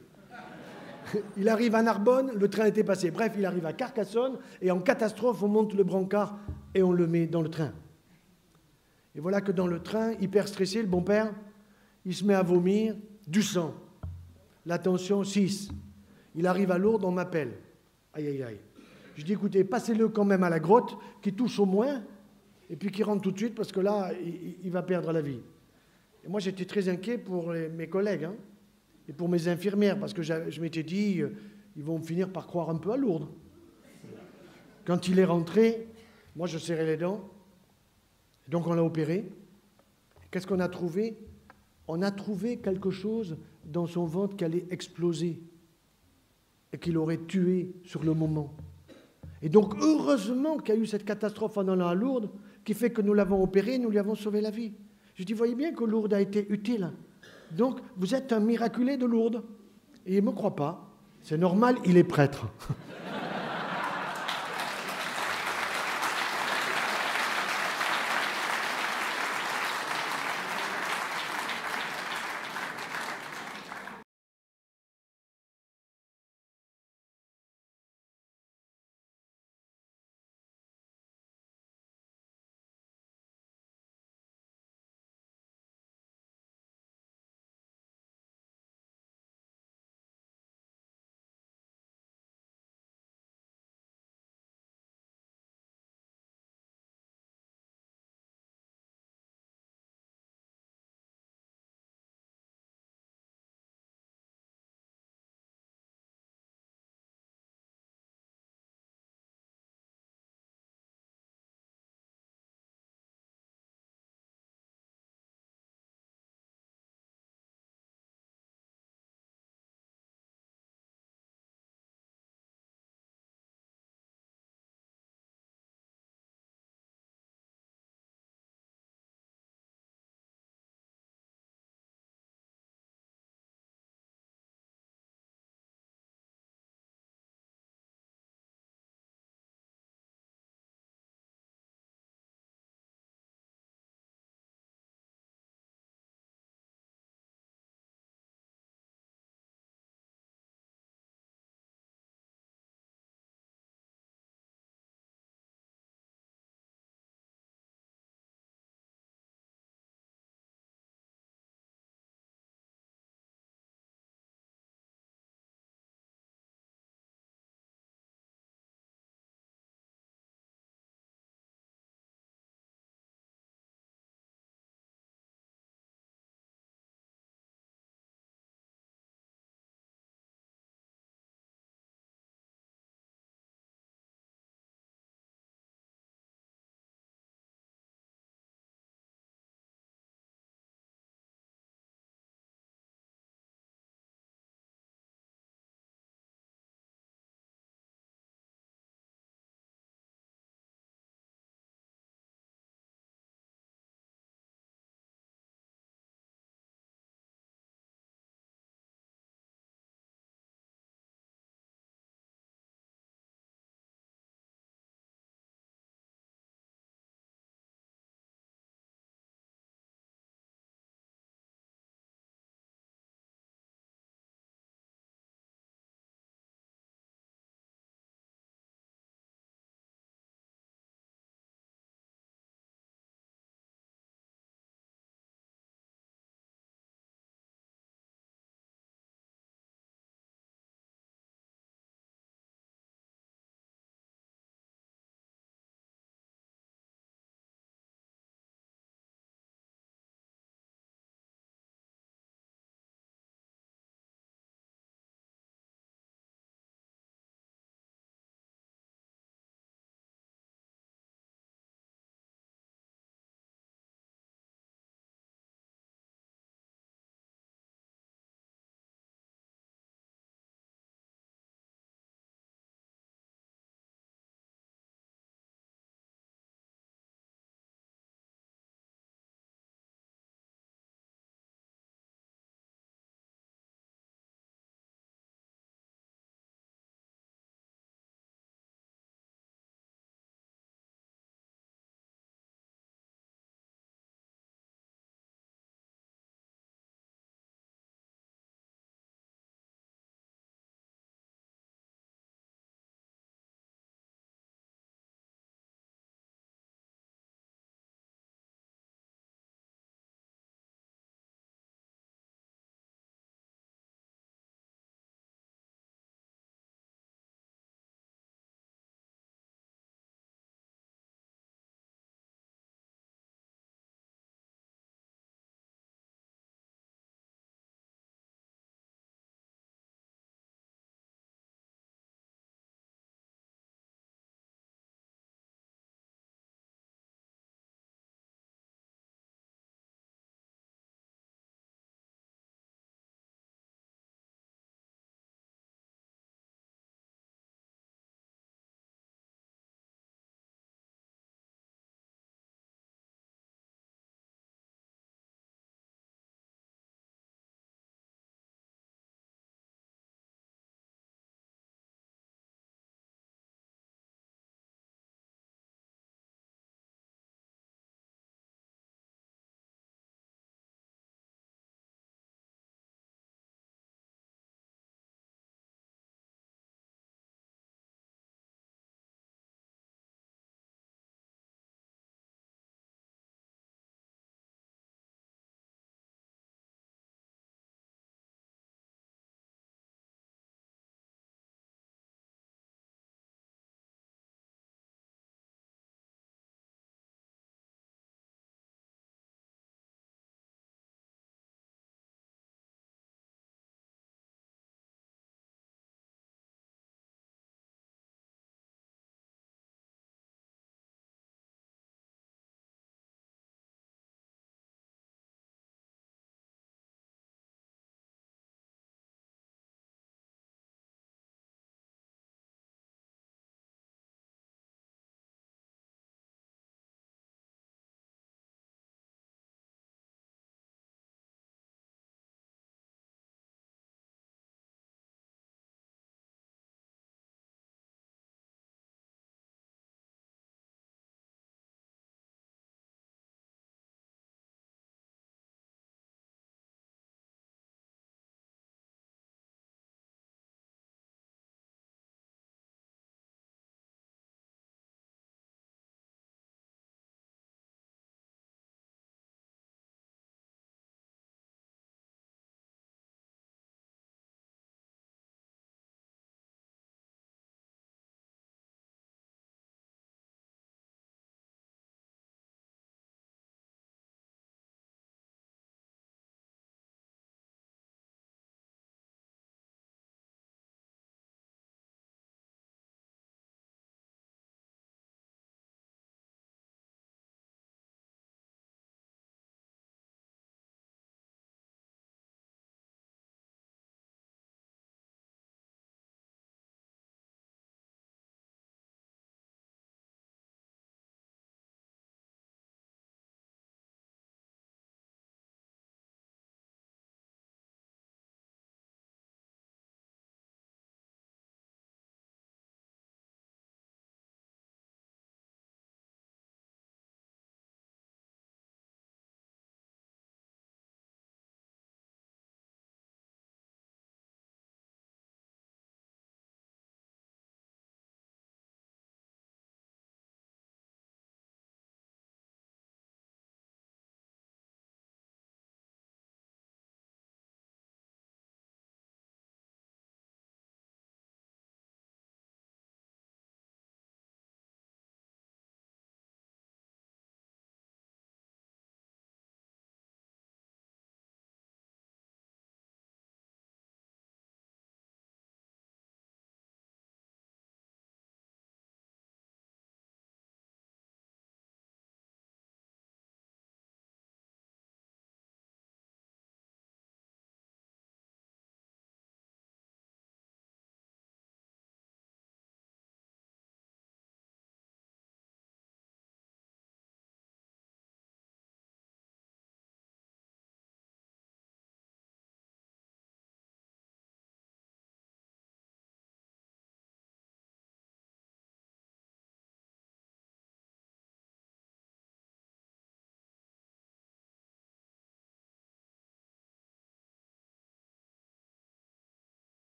Il arrive à Narbonne, le train était passé. Bref, il arrive à Carcassonne, et en catastrophe, on monte le brancard et on le met dans le train. Et voilà que dans le train, hyper stressé, le bon père, il se met à vomir du sang. La tension, 6. Il arrive à Lourdes, on m'appelle. Aïe, aïe, aïe. Je dis, écoutez, passez-le quand même à la grotte, qui touche au moins, et puis qui rentre tout de suite, parce que là, il va perdre la vie. Et moi, j'étais très inquiet pour mes collègues, hein, et pour mes infirmières, parce que je m'étais dit, ils vont finir par croire un peu à Lourdes. Quand il est rentré, moi, je serrais les dents. Donc, on l'a opéré. Qu'est-ce qu'on a trouvé? On a trouvé quelque chose dans son ventre qui allait exploser et qui l'aurait tué sur le moment. Et donc, heureusement qu'il y a eu cette catastrophe en allant à Lourdes, qui fait que nous l'avons opéré, nous lui avons sauvé la vie. Je dis, voyez bien que Lourdes a été utile. Donc, vous êtes un miraculé de Lourdes. Et il ne me croit pas. C'est normal, il est prêtre.